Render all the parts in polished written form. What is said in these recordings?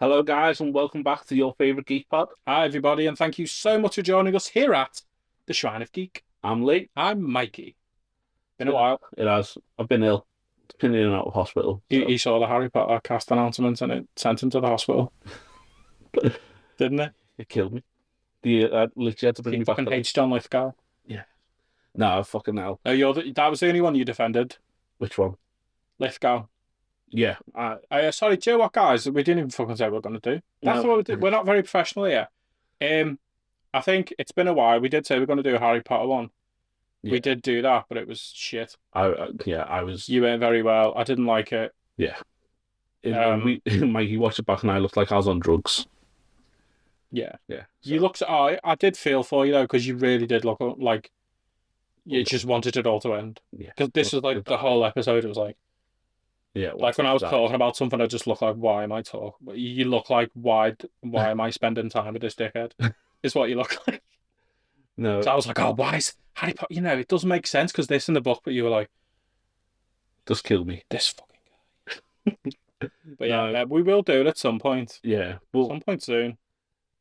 Hello, guys, and welcome back to your favourite Geek Pod. Hi, everybody, and thank you so much for joining us here at the Shrine of Geek. I'm Lee. I'm Mikey. Been a while. It has. I've been ill. Been in and out of hospital. He saw the Harry Potter cast announcement and it sent him to the hospital, didn't it? It killed me. Literally had to bring He me back. fucking hates John Lithgow. Yeah. No, fucking hell. No, that was the only one you defended, Which one? Lithgow. Yeah. Sorry, do you know what, guys? We didn't even fucking say what we're going to do. That's No. what we did. We're not very professional here. I think it's been a while. We did say we're going to do a Harry Potter one. Yeah. We did do that, but it was shit. I was. You went very well. I didn't like it. Yeah. Mikey watched it back and I looked like I was on drugs. Yeah. Yeah. You looked. I did feel for you though, because you really did look like you just wanted it all to end. Yeah. Because this was like the whole episode. It was like, Yeah. like when I was talking about something, I just look like, why am I talking? You look like, why am I spending time with this dickhead? Is what you look like. No. So I was like, oh, why is Harry Potter? You know, it doesn't make sense because this in the book, but you were like, Just kill me. this fucking guy. But yeah, we will do it at some point. Yeah. Well, Some point soon.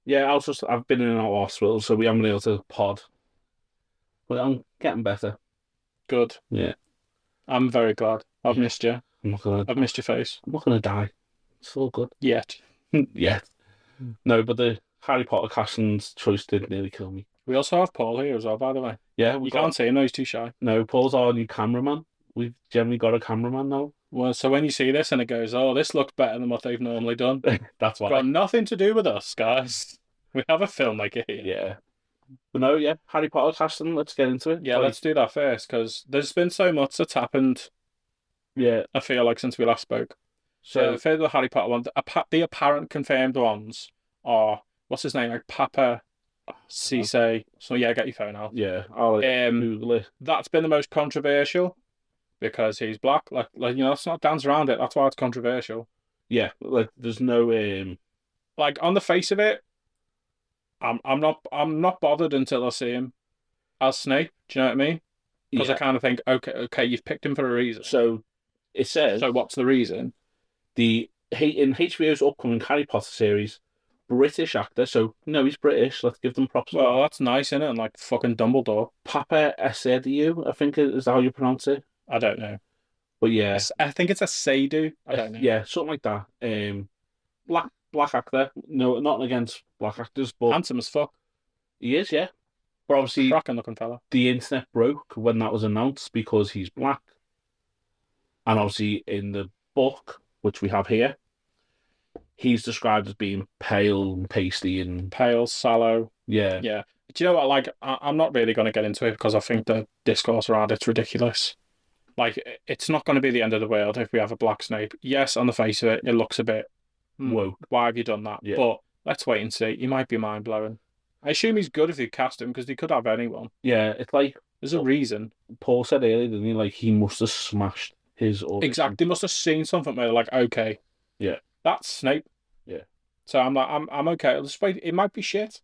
yeah, I've been in and out of hospital, so we haven't been able to pod. But I'm getting better. Good. Yeah. I'm very glad. I've missed you. I've missed your face. I'm not gonna die. It's all good. Yet. Yeah. No, but the Harry Potter casting's choice did nearly kill me. We also have Paul here as well, by the way. Yeah, You can't see him, no, he's too shy. No, Paul's our new cameraman. We've generally got a cameraman now. Well, so when you see this and it goes, oh, this looks better than what they've normally done. That's why. Got nothing to do with us, guys. We have a filmmaker here. Yeah. But no, yeah, Harry Potter casting, let's get into it. Yeah, let's do that first, because there's been so much that's happened, Yeah. I feel like, since we last spoke. So, for the Harry Potter one, the apparent confirmed ones are, what's his name, like Papa Cisse. So yeah, get your phone out. yeah, I'll Google it. That's been the most controversial because he's black. Like let's not dance around it. That's why it's controversial. Yeah, like there's no Like on the face of it, I'm not bothered until I see him as Snape. Do you know what I mean? Because I kind of think, okay, you've picked him for a reason. So it says, So what's the reason? in HBO's upcoming Harry Potter series, British actor, so no, he's British. Let's give them props. Well, that's nice, isn't it? And like fucking Dumbledore. Papa Essediu, I think is how you pronounce it. I don't know. But yeah, I think it's a Seydu. I don't know. yeah, something like that. Black actor. No, not against black actors, but Handsome as fuck. he is, yeah. But obviously, Cracking looking fella. the internet broke when that was announced because he's black. And obviously, in the book, which we have here, he's described as being pale and pasty and Pale, sallow. yeah. Yeah. Do you know what? Like, I'm not really going to get into it because I think the discourse around it's ridiculous. Like, it's not going to be the end of the world if we have a black Snape. Yes, on the face of it, it looks a bit, Woke. why have you done that? Yeah. But let's wait and see. He might be mind blowing. I assume he's good if you cast him because he could have anyone. Yeah, it's like There's a reason. Paul said earlier, didn't he? Like, he must have smashed his audition. Exactly. They must have seen something where they're like, okay, Yeah. that's Snape. Yeah. So I'm like, I'm okay. I'll just wait. It might be shit.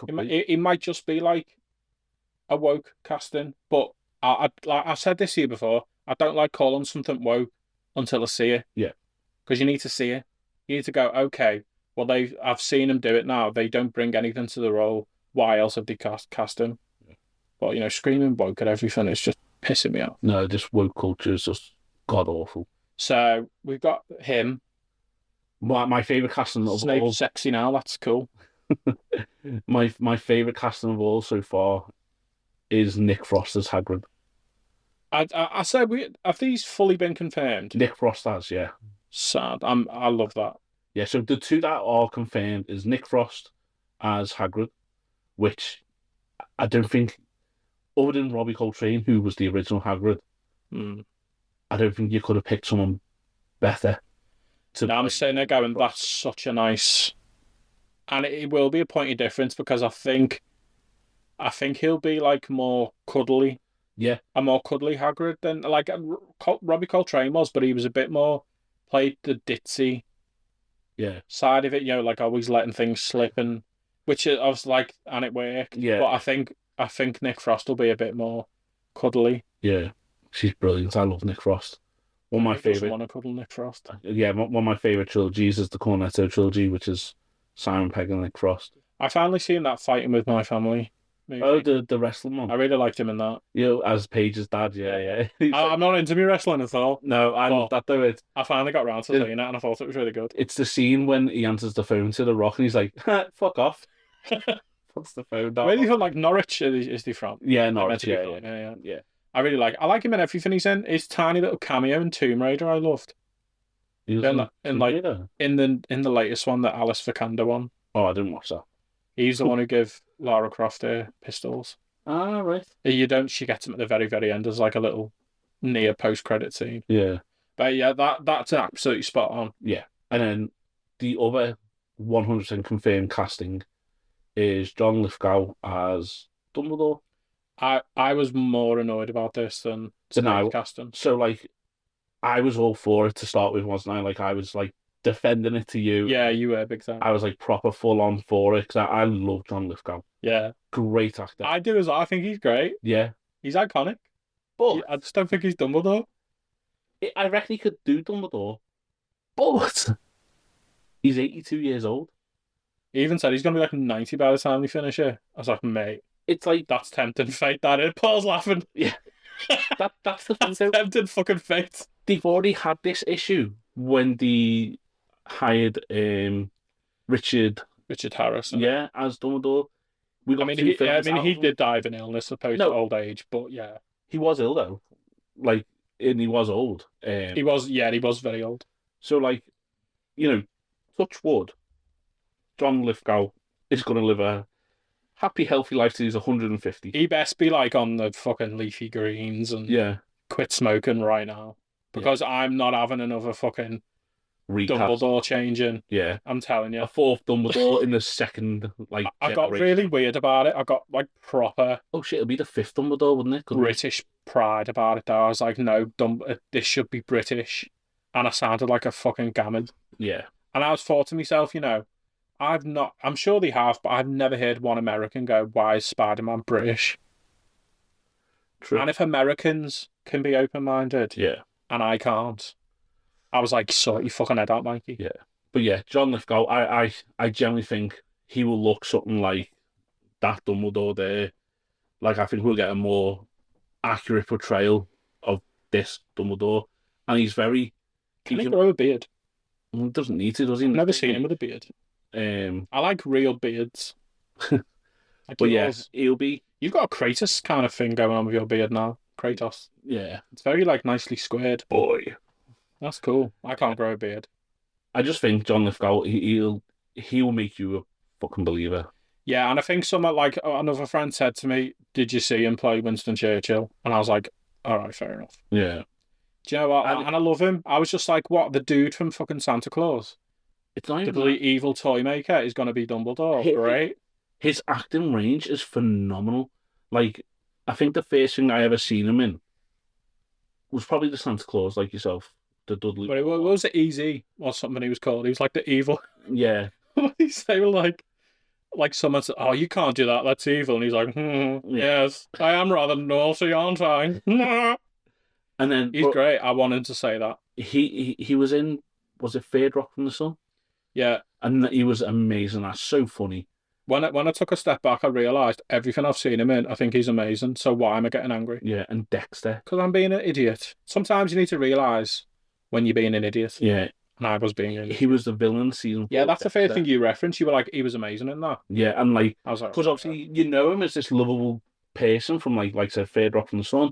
It might just be like a woke casting. But I've said this to you before. I don't like calling something woke until I see it. Yeah. Because you need to see it. You need to go, okay, well, I've seen them do it now. They don't bring anything to the role. Why else have they cast him? Yeah. But, screaming woke at everything, it's just pissing me off. No, this woke culture is just god awful. So we've got him. My favourite casting of Snape's all. sexy now. That's cool. My favourite casting of all so far is Nick Frost as Hagrid. I said, have these fully been confirmed? Nick Frost has, yeah. Sad. I love that. Yeah, so the two that are confirmed is Nick Frost as Hagrid, which I don't think, other than Robbie Coltrane, who was the original Hagrid, I don't think you could have picked someone better. Now I'm sitting there going, that's such a nice, and it will be a point of difference because I think he'll be like more cuddly. Yeah, a more cuddly Hagrid than like Robbie Coltrane was, but he was a bit more played the ditzy side of it, like always letting things slip, and which I was like, and it worked. Yeah, but I think Nick Frost will be a bit more cuddly. Yeah, she's brilliant. I love Nick Frost. One of my favorite. Want to cuddle Nick Frost. Yeah, one of my favorite trilogies is the Cornetto trilogy, which is Simon Pegg and Nick Frost. I finally seen that Fighting with My Family movie. Oh, the wrestling one. I really liked him in that. You know, as Paige's dad. Yeah. I'm not into me wrestling at all. No, I love that though. I finally got round to seeing it, and I thought it was really good. It's the scene when he answers the phone to The Rock, and he's like, "Fuck off." Puts the phone down. Where do you feel like Norwich is he from? Yeah, Norwich. Yeah. I really like him in everything he's in. His tiny little cameo in Tomb Raider, I loved. In the latest one, that Alice Vikander one. Oh, I didn't watch that. He's the one who gave Lara Croft her pistols. Ah, right. She gets him at the very, very end as like a little near post-credit scene. Yeah. But yeah, that's absolutely spot on. Yeah. And then the other 100% confirmed casting is John Lithgow as Dumbledore. I was more annoyed about this than casting. So, like, I was all for it to start with, wasn't I? Like, I was, like, defending it to you. Yeah, you were big time. I was, like, proper full-on for it, because I love John Lithgow. Yeah. Great actor. I do as well. I think he's great. Yeah. He's iconic. But I just don't think he's Dumbledore. I reckon he could do Dumbledore, but he's 82 years old. He even said he's going to be like 90 by the time we finish it. I was like, mate, it's like... That's tempting fate, that is. Paul's laughing. Yeah. That's the thing. That's tempting fucking fate. They've already had this issue when they hired Richard Harris. Yeah, as Dumbledore. He did die of an illness opposed to old age, but yeah. He was ill though. Like, and he was old. He was very old. So, like, touch wood, John Lithgow is going to live a happy, healthy life till he's 150. He best be like on the fucking leafy greens and quit smoking right now. Because I'm not having another fucking recast. Dumbledore changing. Yeah. I'm telling you. A fourth Dumbledore in the second, like, I got really weird about it. I got, like, proper... Oh, shit, it'll be the fifth Dumbledore, wouldn't it? British pride about it, though. I was like, no, this should be British. And I sounded like a fucking gammon. Yeah. And I was thought to myself, I'm sure they have, but I've never heard one American go, why is Spider-Man British? True. And if Americans can be open-minded, and I can't, I was like, sort your fucking head out, Mikey. Yeah. But yeah, John Lithgow, I generally think he will look something like that Dumbledore there. Like, I think we'll get a more accurate portrayal of this Dumbledore. And he's very... Can he grow a beard? He doesn't need to, does he? I've never seen him with a beard. I like real beards. But yeah, he'll be... You've got a Kratos kind of thing going on with your beard now. Kratos. Yeah. It's very, like, nicely squared. Boy. That's cool. I can't grow a beard. I just think John Lithgow, he'll make you a fucking believer. Yeah, and I think someone, like, another friend said to me, did you see him play Winston Churchill? And I was like, all right, fair enough. Yeah. Do you know what? And I love him. I was just like, what? The dude from fucking Santa Claus? It's not even the evil toy maker is going to be Dumbledore. Great. His acting range is phenomenal. Like, I think the first thing I ever seen him in was probably the Santa Claus, like yourself. The Dudley. But what was it? Easy or something he was called? He was like the evil. Yeah. What did he say? Like someone said, oh, you can't do that. That's evil. And he's like, yes, I am rather naughty, aren't I? And then he's great. I wanted to say that. He was in, was it Third Rock from the Sun? Yeah. And he was amazing. That's so funny. When I took a step back, I realised everything I've seen him in, I think he's amazing. So why am I getting angry? Yeah, and Dexter. Because I'm being an idiot. Sometimes you need to realise when you're being an idiot. Yeah. And I was being an idiot. He was the villain in season 4. Yeah, that's the first thing you referenced. You were like, he was amazing in that. Yeah, and like, I was like, because obviously you know him as this lovable person from like I said, Third Rock from the Sun.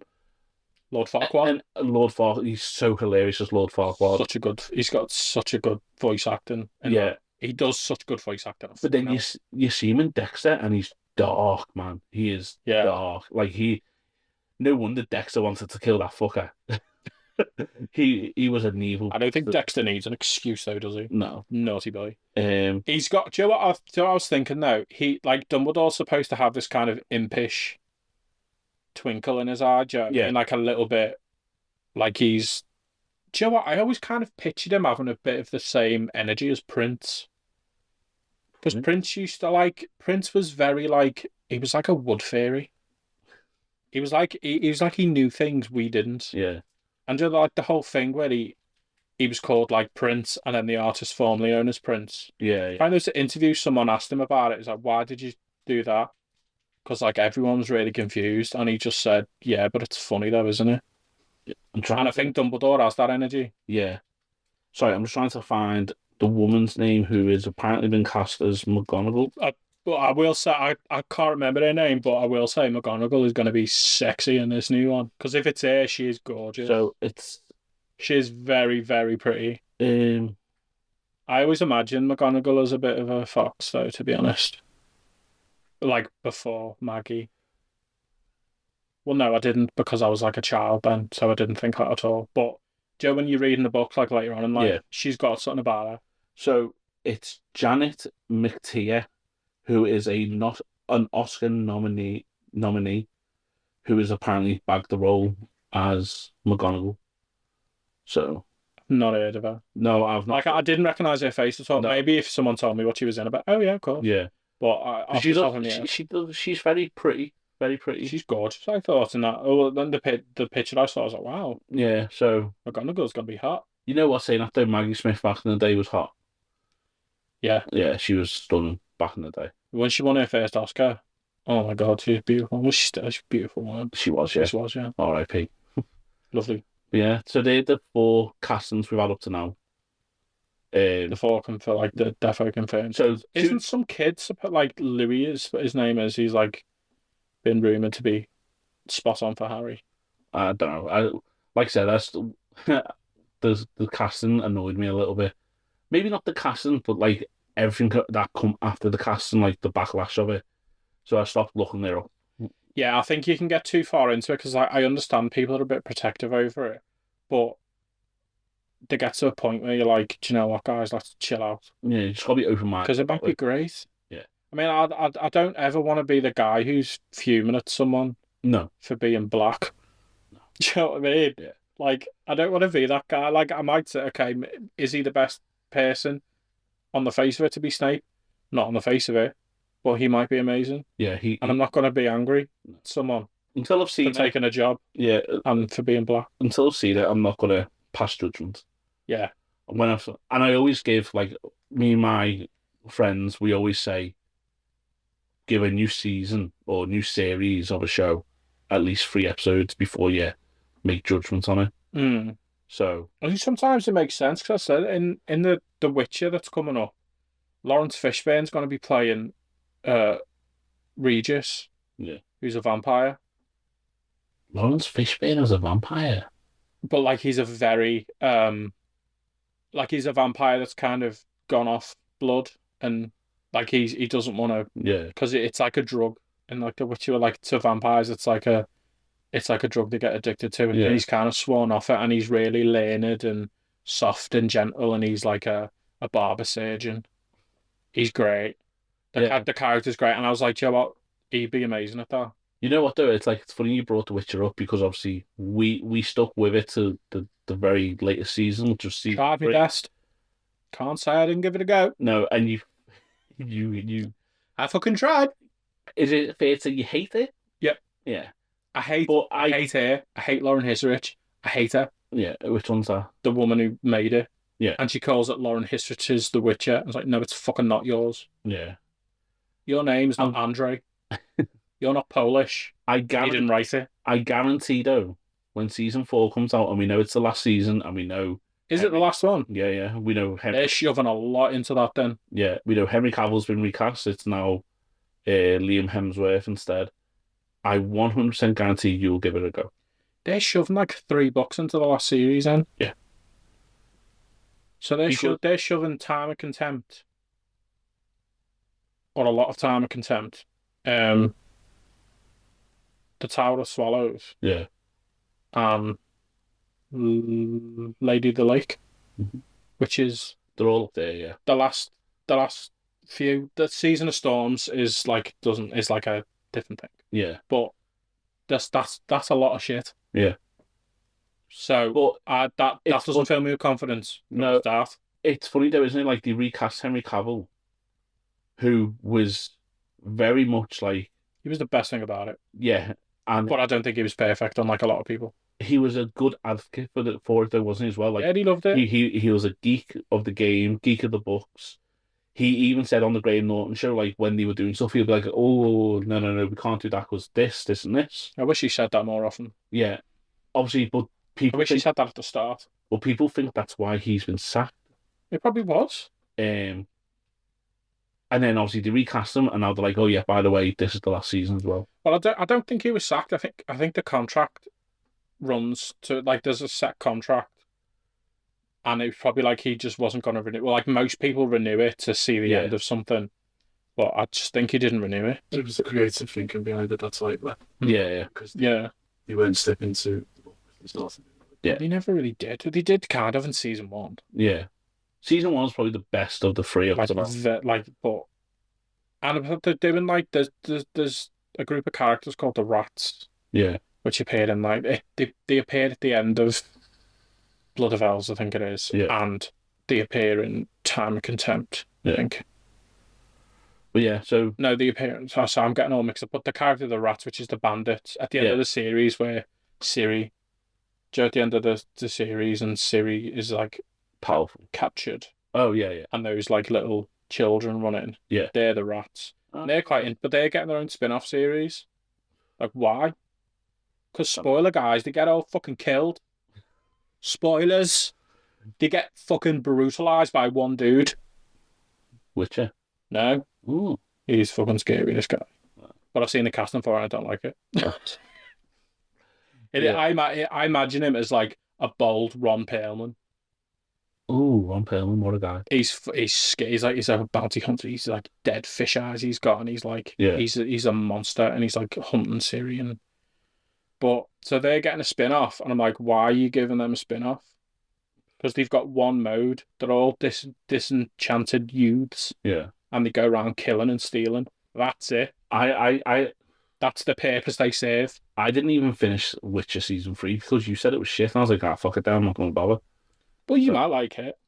Lord Farquaad. And Lord Farquaad, he's so hilarious as Lord Farquaad. He's got such a good voice acting. Yeah. He does such good voice acting. But then you see him in Dexter and he's dark, man. He is dark. Like, no wonder Dexter wanted to kill that fucker. he was an evil. I don't think Dexter needs an excuse though, does he? No. Naughty boy. He's got, do you know what I was thinking though? Dumbledore's supposed to have this kind of impish twinkle in his eye, and like a little bit like he's... Do you know what? I always kind of pictured him having a bit of the same energy as Prince. Because Prince was very like, he was like a wood fairy. He was like he knew things we didn't. Yeah. And like the whole thing where he was called like Prince, and then the artist formerly known as Prince. Yeah, I know the interview, someone asked him about it. He's like, "Why did you do that?" Because like everyone was really confused, and he just said, "Yeah, but it's funny though, isn't it?" I'm trying And I to. think Dumbledore has that energy. Yeah. Sorry, I'm just trying to find the woman's name who is apparently been cast as McGonagall. But I will say I can't remember her name, but I will say McGonagall is going to be sexy in this new one because if it's her, she is gorgeous. So it's She is very very pretty. um I always imagine McGonagall as a bit of a fox, though, to be honest. Like before Maggie. Well, no, I didn't because I was like a child then, so I didn't think that at all. But Joe, when you're reading the book like later on, and like yeah. she's got something about her. So it's Janet McTeer, who is a not an Oscar nominee who has apparently bagged the role as McGonagall. So Not heard of her. no, I've not. Like I didn't recognize her face at all. No. Maybe if someone told me what she was in about, oh yeah, of course. Yeah, But off the top of my head, she does. She's very pretty, very pretty. she's gorgeous. I thought in that. Oh, then the picture I saw, I was like, wow, Yeah. So McGonagall's gonna be hot. you know what? Saying that though, Maggie Smith back in the day was hot. Yeah, Yeah, she was stunning back in the day. when she won her first Oscar, oh my god, she's beautiful. Well, she's a beautiful woman. She was, yeah. She was, yeah. R.I.P. Lovely. Yeah. So they're the 4 castings we've had up to now. The four confirmed, like the defo confirmed. So isn't some kid like Louis is what his name is? He's like been rumored to be spot on for Harry. I don't know. Like I said, that's the casting annoyed me a little bit. Maybe not the casting, but like everything that come after the casting, like the backlash of it. So I stopped looking there up. Yeah, I think you can get too far into it because I understand people are a bit protective over it, but they get to a point where you're like, do you know what, guys, let's chill out. Yeah, you just gotta be open minded. Because it might be great. Yeah. I mean, I don't ever want to be the guy who's fuming at someone No. for being black. No. Do you know what I mean? Yeah. Like, I don't want to be that guy. Like, I might say, okay, is he the best person on the face of it to be Snape? Not on the face of it, but he might be amazing. Yeah, and I'm not going to be angry at someone until I've seen for taking a job. Yeah, and for being black. Until I've seen it, I'm not gonna pass judgment. Yeah. I always give, like, me and my friends, we always say, give a new season or new series of a show at least 3 episodes before you make judgments on it. Mm. So I think sometimes it makes sense because I said in the Witcher that's coming up, Lawrence Fishburne's going to be playing Regis, who's a vampire. Lawrence Fishburne is a vampire, but like he's a very like he's a vampire that's kind of gone off blood, and like he doesn't want to, because it's like a drug, and like the Witcher, like to vampires, it's like a drug they get addicted to, and he's kind of sworn off it, and he's really learned and soft and gentle, and he's like a barber surgeon. He's great. The character's great, and I was like, you know what, he'd be amazing at that. You know what though? It's like, it's funny you brought The Witcher up because obviously we stuck with it to the very latest season, which was season 3. Tried my best. Can't say I didn't give it a go. No, and you I fucking tried. Is it fair to say you hate it? Yep. Yeah. I hate her. I hate Lauren Hisrich. I hate her. Yeah, which one's that? The woman who made it. Yeah. And she calls it Lauren Hisrich's The Witcher. I was like, no, it's fucking not yours. Yeah. Your name's not Andre. You're not Polish. You didn't write it. I guarantee, though, when season 4 comes out, and we know it's the last season, and we know... Is it the last one? Yeah. We know... They're shoving a lot into that, then. Yeah, we know Henry Cavill's been recast. It's now Liam Hemsworth instead. I 100% guarantee you'll give it a go. They're shoving like 3 books into the last series, then. Yeah. So they're shoving Time of Contempt. Or a lot of Time of Contempt. The Tower of Swallows. Yeah. Lady of the Lake. Mm-hmm. Which is... They're all up there, yeah. The last few... The Season of Storms is like a different thing. Yeah. But that's a lot of shit. Yeah. So that doesn't fill me with confidence. No. It's funny though, isn't it? Like, they recast Henry Cavill, who was very much like... He was the best thing about it. Yeah. But I don't think he was perfect, unlike a lot of people. he was a good advocate for it, though, wasn't he, as well? Like, Yeah, he loved it. he was a geek of the game, geek of the books. He even said on the Graham Norton show, like, when they were doing stuff, he'd be like, oh, no, we can't do that because this, and this. I wish he said that more often. Yeah, obviously, but I wish he said that at the start. Well, people think that's why he's been sacked. It probably was. And then obviously they recast him, and now they're like, oh yeah, by the way, this is the last season as well. Well, I don't think he was sacked. I think the contract runs to, like, there's a set contract, and it was probably like he just wasn't going to renew. Well, like most people renew it to see the end of something, but I just think he didn't renew it. It was the creative thinking behind it. That's like that. Yeah. Because he went step into the book. There's nothing. Yeah. He never really did. He did kind of in season 1. Yeah. Season 1 is probably the best of the three. But and they're doing, like, there's a group of characters called the Rats. Yeah. Which appeared in, like, they appeared at the end of Blood of Elves, I think it is. Yeah. And they appear in Time of Contempt, I think. But yeah, so... No, the appearance... Oh, so I'm getting all mixed up. But the character of the Rats, which is the bandit, at the end of the series where Ciri... Joe at the end of the series, and Ciri is, like... Powerful. Captured. Oh, yeah. And those, like, little children running. Yeah. They're the Rats. And they're but they're getting their own spin-off series. Like, why? Because, spoiler, guys, they get all fucking killed. Spoilers. They get fucking brutalized by one dude. Witcher? No. Ooh. He's fucking scary, this guy. But I've seen the casting for it and I don't like it. I imagine him as, like, a bold Ron Perlman. Ooh, Ron Perlman, what a guy. He's a bounty hunter. He's like dead fish eyes he's got, and he's like he's a monster, and he's like hunting Syrian. But so they're getting a spin-off, and I'm like, why are you giving them a spin-off? Because they've got one mode. They're all disenchanted youths. Yeah. And they go around killing and stealing. That's it. That's the purpose they serve. I didn't even finish Witcher season 3 because you said it was shit, and I was like, fuck it down, I'm not going to bother. Well, you might like it.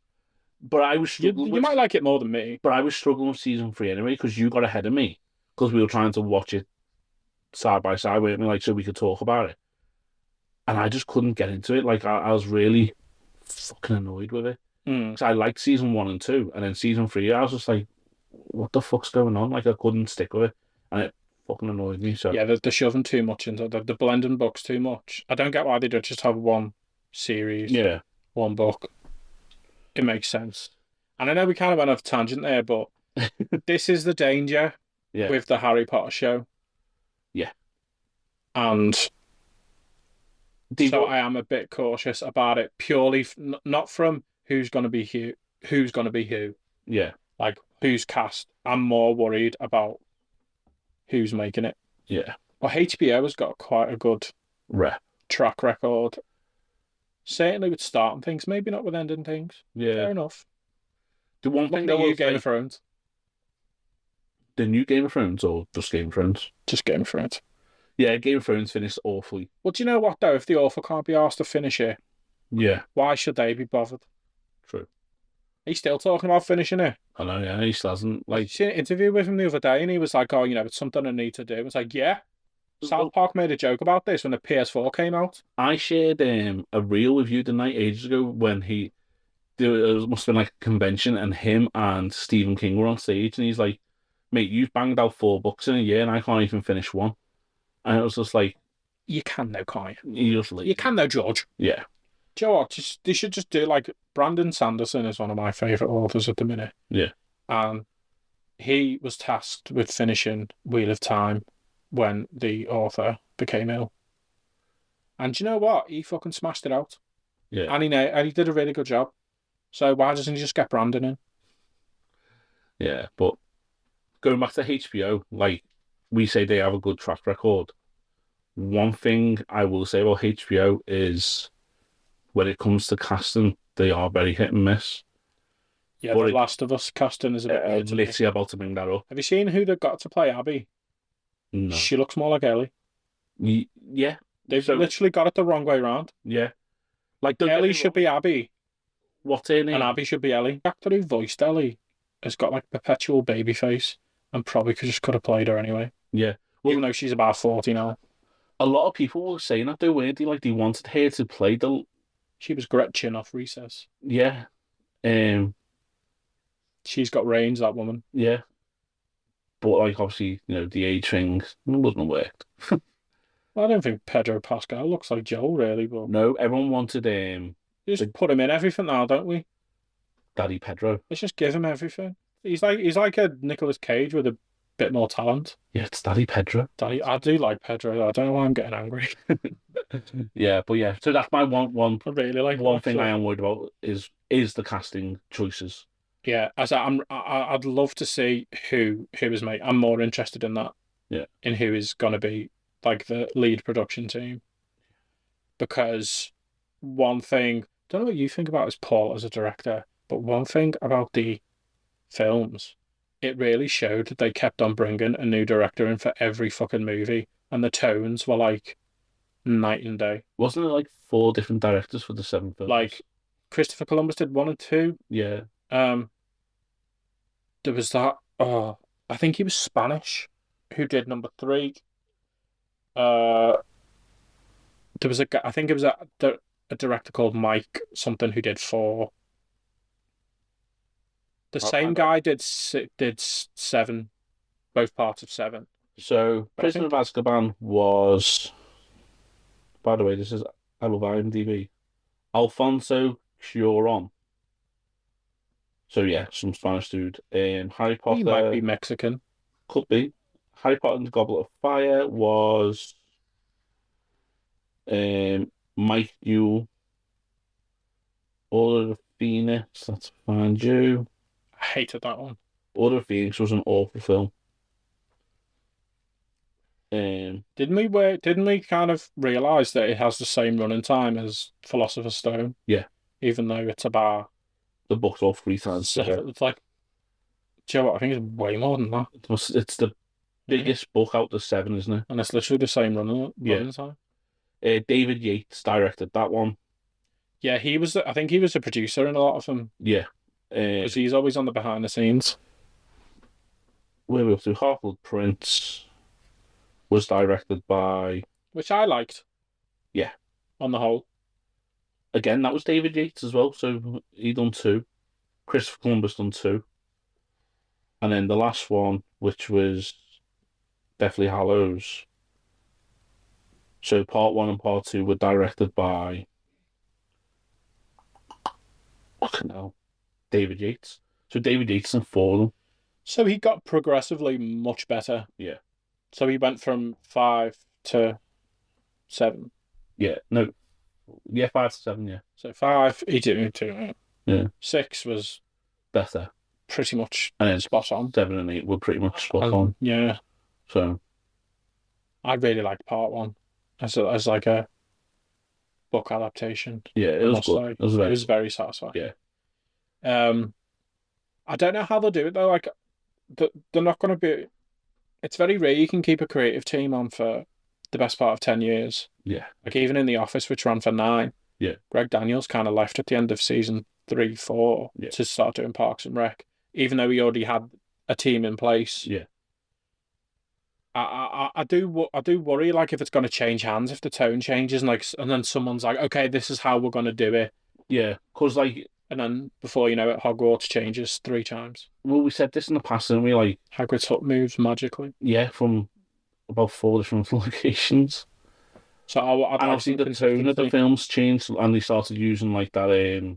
But I was struggling you might like it more than me. But I was struggling with season 3 anyway, because you got ahead of me. Because we were trying to watch it side by side with me, like, so we could talk about it. And I just couldn't get into it. Like, I was really fucking annoyed with it. Because I liked season 1 and 2, and then season 3, I was just like, what the fuck's going on? Like, I couldn't stick with it. And it fucking annoyed me. So yeah, they're shoving too much into it. They're blending books too much. I don't get why they don't just have one series. Yeah. One book. It makes sense. And I know we kind of went off tangent there, but this is the danger with the Harry Potter show. Yeah. And so I am a bit cautious about it, purely not from who's going to be who. Yeah. Like, who's cast. I'm more worried about who's making it. Yeah. Well, HBO has got quite a good track record. Certainly with starting things, maybe not with ending things. Yeah. Fair enough. The one thing that new Game of Thrones. The new Game of Thrones or just Game of Thrones? Just Game of Thrones. Yeah, Game of Thrones finished awfully. Well, do you know what, though? If the author can't be asked to finish it, why should they be bothered? True. He's still talking about finishing it. I know, yeah, he still hasn't. Like, I seen an interview with him the other day, and he was like, oh, it's something I need to do. It's like, yeah. South Park made a joke about this when the PS4 came out. I shared a reel with you the night ages ago when there must have been like a convention, and him and Stephen King were on stage, and he's like, mate, you've banged out 4 books in a year and I can't even finish one. And it was just like, you can though, can't you? You can though, George. Yeah. Do you know what? They should just do, like, Brandon Sanderson is one of my favourite authors at the minute. Yeah. And he was tasked with finishing Wheel of Time when the author became ill. And do you know what? He fucking smashed it out. Yeah. And he did a really good job. So why doesn't he just get Brandon in? Yeah, but going back to HBO, like, we say they have a good track record. One thing I will say about HBO is when it comes to casting, they are very hit and miss. Yeah, but The Last of Us casting is a bit weird. Literally about to bring that up. Have you seen who they've got to play Abby? No. She looks more like Ellie. Yeah. They've literally got it the wrong way around. Yeah. Like, Ellie should be Abby. What's her name? And Abby should be Ellie. The actor who voiced Ellie has got, like, perpetual baby face and probably just could have played her anyway. Yeah. Well, even though she's about 40 now. A lot of people were saying that, though, weren't they? Like, they wanted her to play the... She was Gretchen off Recess. Yeah. She's got range, that woman. Yeah. But, like, obviously, the age thing wouldn't have worked. I don't think Pedro Pascal looks like Joel, really, but... No, everyone wanted Just put him in everything now, don't we? Daddy Pedro. Let's just give him everything. He's like a Nicolas Cage with a bit more talent. Yeah, it's Daddy Pedro. I do like Pedro. I don't know why I'm getting angry. Yeah, but yeah, so that's my one. I really like one thing I am worried about is the casting choices. Yeah, I'd love to see who is made. I'm more interested in that. Yeah, in who is going to be like the lead production team, because one thing, don't know what you think about as Paul as a director, but one thing about the films, it really showed that they kept on bringing a new director in for every fucking movie, and the tones were like night and day. Wasn't it like 4 different directors for the 7 films? Like Christopher Columbus did 1 and 2. Yeah. There was that. Oh, I think he was Spanish, who did number 3. There was a guy. I think it was a director called Mike something who did 4. The same guy did 7, both parts of 7. So Prisoner of Azkaban was, by the way, I love IMDb, Alfonso Cuarón. So yeah, some Spanish dude. Harry Potter. He might be Mexican. Could be. Harry Potter and the Goblet of Fire was Mike Newell. Order of the Phoenix, that's Find You. I hated that one. Order of the Phoenix was an awful film. Didn't we kind of realise that it has the same running time as Philosopher's Stone? Yeah. Even though it's about the book's all 3 times. So it's like, do you know what? I think it's way more than that. It's the biggest book out of 7, isn't it? And it's literally the same running time. David Yates directed that one. Yeah, I think he was a producer in a lot of them. Yeah. Because he's always on the behind the scenes. Where we up to? Half-Blood Prince was directed by... Which I liked. Yeah. On the whole. Again, that was David Yates as well, so he done 2. Christopher Columbus done 2. And then the last one, which was Deathly Hallows. So part 1 and part 2 were directed by... Fucking hell. David Yates. So David Yates and 4 of them. So he got progressively much better. Yeah. So he went from 5 to 7. Yeah, no. Yeah, 5 to 7, yeah. So 5, he did 2. Yeah. 6 was better. Pretty much and then spot on. 7 and 8 were pretty much spot on. Yeah. So I really liked part 1 as like a book adaptation. Yeah, it was good. It was very satisfying. Yeah. I don't know how they'll do it though. Like, they're not going to be. It's very rare you can keep a creative team on for the best part of 10 years. Yeah. Like even in The Office, which ran for 9. Yeah. Greg Daniels kind of left at the end of season 3, 4 to start doing Parks and Rec, even though he already had a team in place. Yeah. I do worry, like, if it's going to change hands, if the tone changes, and then someone's like, okay, this is how we're going to do it. Yeah, because like, and then before you know it, Hogwarts changes 3 times. Well, we said this in the past, and we like Hagrid's hut moves magically. Yeah, from about 4 different locations. So I'd and obviously the tone of the films changed, and they started using like that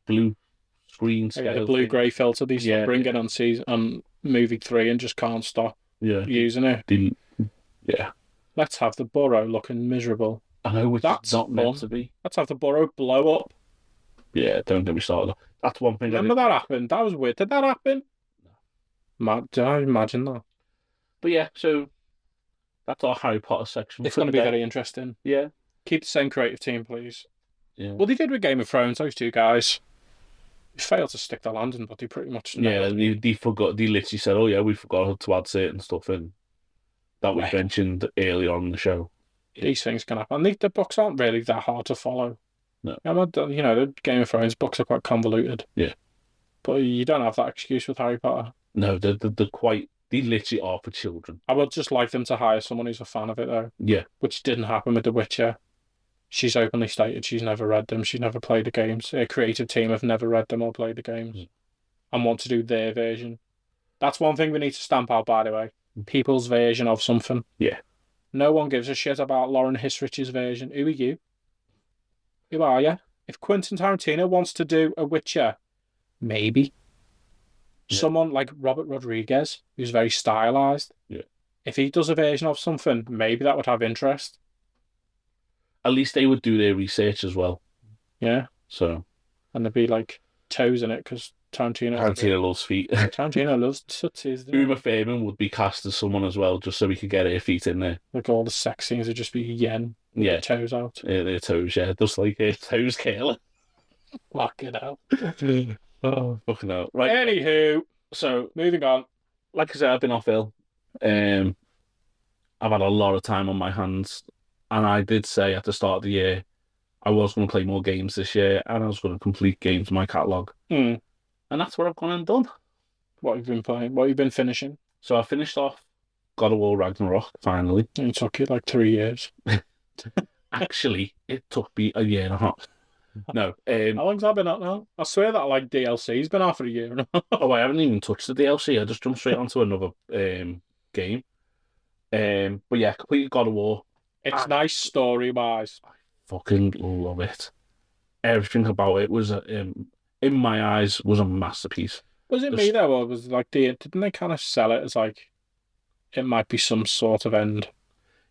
blue screen scale. Yeah, the blue-grey filter they bring in on movie 3 and just can't stop using it. Let's have the Burrow looking miserable. I know, which that's not meant to be. Let's have the Burrow blow up. Yeah, don't get me started. That's one thing. Remember that happened? That was weird. Did that happen? No. Did I imagine that? But yeah, so that's our Harry Potter section. It's going to be very interesting. Yeah. Keep the same creative team, please. Yeah. Well, they did with Game of Thrones, those 2 guys. They failed to stick the landing, but they pretty much... Yeah, they forgot. They literally said, oh yeah, we forgot to add certain stuff in that we mentioned early on in the show. These things can happen. The books aren't really that hard to follow. No. The Game of Thrones books are quite convoluted. Yeah. But you don't have that excuse with Harry Potter. No, they're quite They literally are for children. I would just like them to hire someone who's a fan of it, though. Yeah. Which didn't happen with The Witcher. She's openly stated she's never read them. She's never played the games. A creative team have never read them or played the games and want to do their version. That's one thing we need to stamp out, by the way. People's version of something. Yeah. No one gives a shit about Lauren Hissrich's version. Who are you? Who are you? If Quentin Tarantino wants to do a Witcher, maybe. Yeah. Someone like Robert Rodriguez, who's very stylized. Yeah. If he does a version of something, maybe that would have interest. At least they would do their research as well. Yeah. So. And there'd be like toes in it because Tarantino loves feet. Tarantino loves tootsies. Uma Thurman would be cast as someone as well, just so we could get her feet in there. Like all the sex scenes would just be yen. With their toes out. Yeah, their toes, yeah. Just like her toes curling. Fuck it out. Oh, fucking hell. Right. Anywho, so moving on. Like I said, I've been off ill. I've had a lot of time on my hands. And I did say at the start of the year, I was going to play more games this year, and I was going to complete games in my catalogue. And that's what I've gone and done. What have you been playing? What have you been finishing? So I finished off God of War Ragnarok, finally. And it took you like 3 years. Actually, it took me a year and a half. No. How long's that been out now? I swear that like DLC's been out for a year and a half. Oh, I haven't even touched the DLC. I just jumped straight onto another game. But yeah, completed God of War. It's nice story-wise. I fucking love it. Everything about it was, in my eyes, was a masterpiece. Was it me though, or was like didn't they kind of sell it as like it might be some sort of end?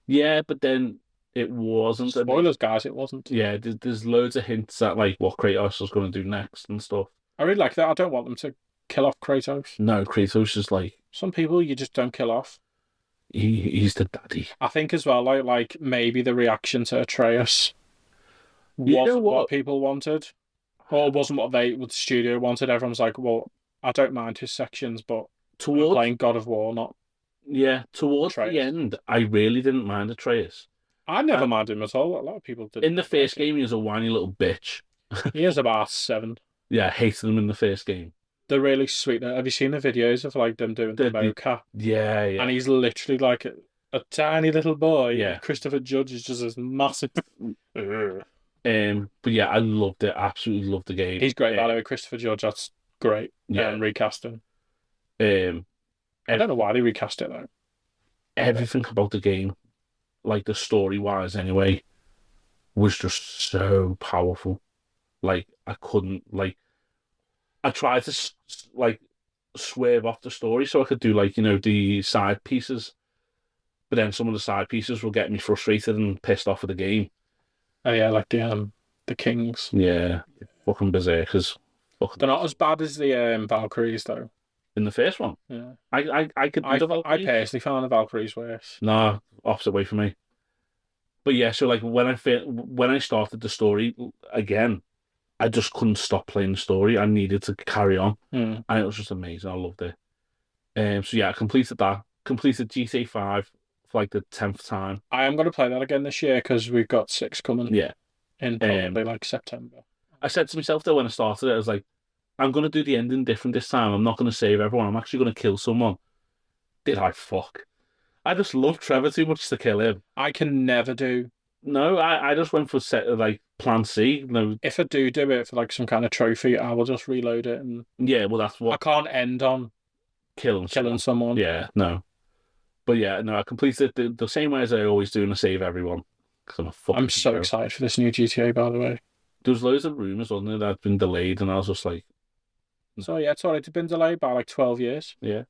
Yeah, but then it wasn't. Spoilers, guys, it wasn't. Yeah, there's loads of hints at like what Kratos was going to do next and stuff. I really like that. I don't want them to kill off Kratos. No, Kratos is like some people you just don't kill off. He's the daddy. I think as well, like maybe the reaction to Atreus wasn't what people wanted, or wasn't what the studio wanted. Everyone's like, well, I don't mind his sections, but I'm playing God of War, not. Yeah, towards Atreus. The end, I really didn't mind Atreus. I never minded him at all. A lot of people did. In the first game, he was a whiny little bitch. He is about 7. Yeah, I hated him in the first game. They're really sweet. Have you seen the videos of like them doing the mocap? Yeah. And he's literally like a tiny little boy. Yeah. Christopher Judge is just as massive. But yeah, I loved it. Absolutely loved the game. He's great, by the way. Christopher Judge, that's great. Yeah, recasting. I don't know why they recast it though. Everything about the game, like the story wise, anyway, was just so powerful. Like I couldn't like. I tried to like swerve off the story so I could do like the side pieces, but then some of the side pieces will get me frustrated and pissed off with the game. Oh yeah, like the Kings. Yeah, fucking berserkers. They're not as bad as the Valkyries though. In the first one, yeah, I could do the Valkyries. I personally found the Valkyries worse. Nah, opposite way for me. But yeah, so like when I started the story again, I just couldn't stop playing the story. I needed to carry on, and it was just amazing. I loved it. So yeah, I completed that. Completed GTA 5 for like the 10th time. I am going to play that again this year because we've got 6 coming. Yeah, in probably like September. I said to myself though when I started it, I was like, I'm going to do the ending different this time. I'm not going to save everyone. I'm actually going to kill someone. Did I fuck? I just love Trevor too much to kill him. I can never do. No, I just went for plan C. No. If I do it for like some kind of trophy, I will just reload it and. Yeah, well, that's what I can't end on killing someone. Yeah, no. But yeah, no, I completed it the same way as I always do, and I save everyone because I'm so excited for this new GTA. By the way, there was loads of rumors, wasn't there, that had been delayed, and I was just like. So yeah, it's alright. It's been delayed by like 12 years. Yeah.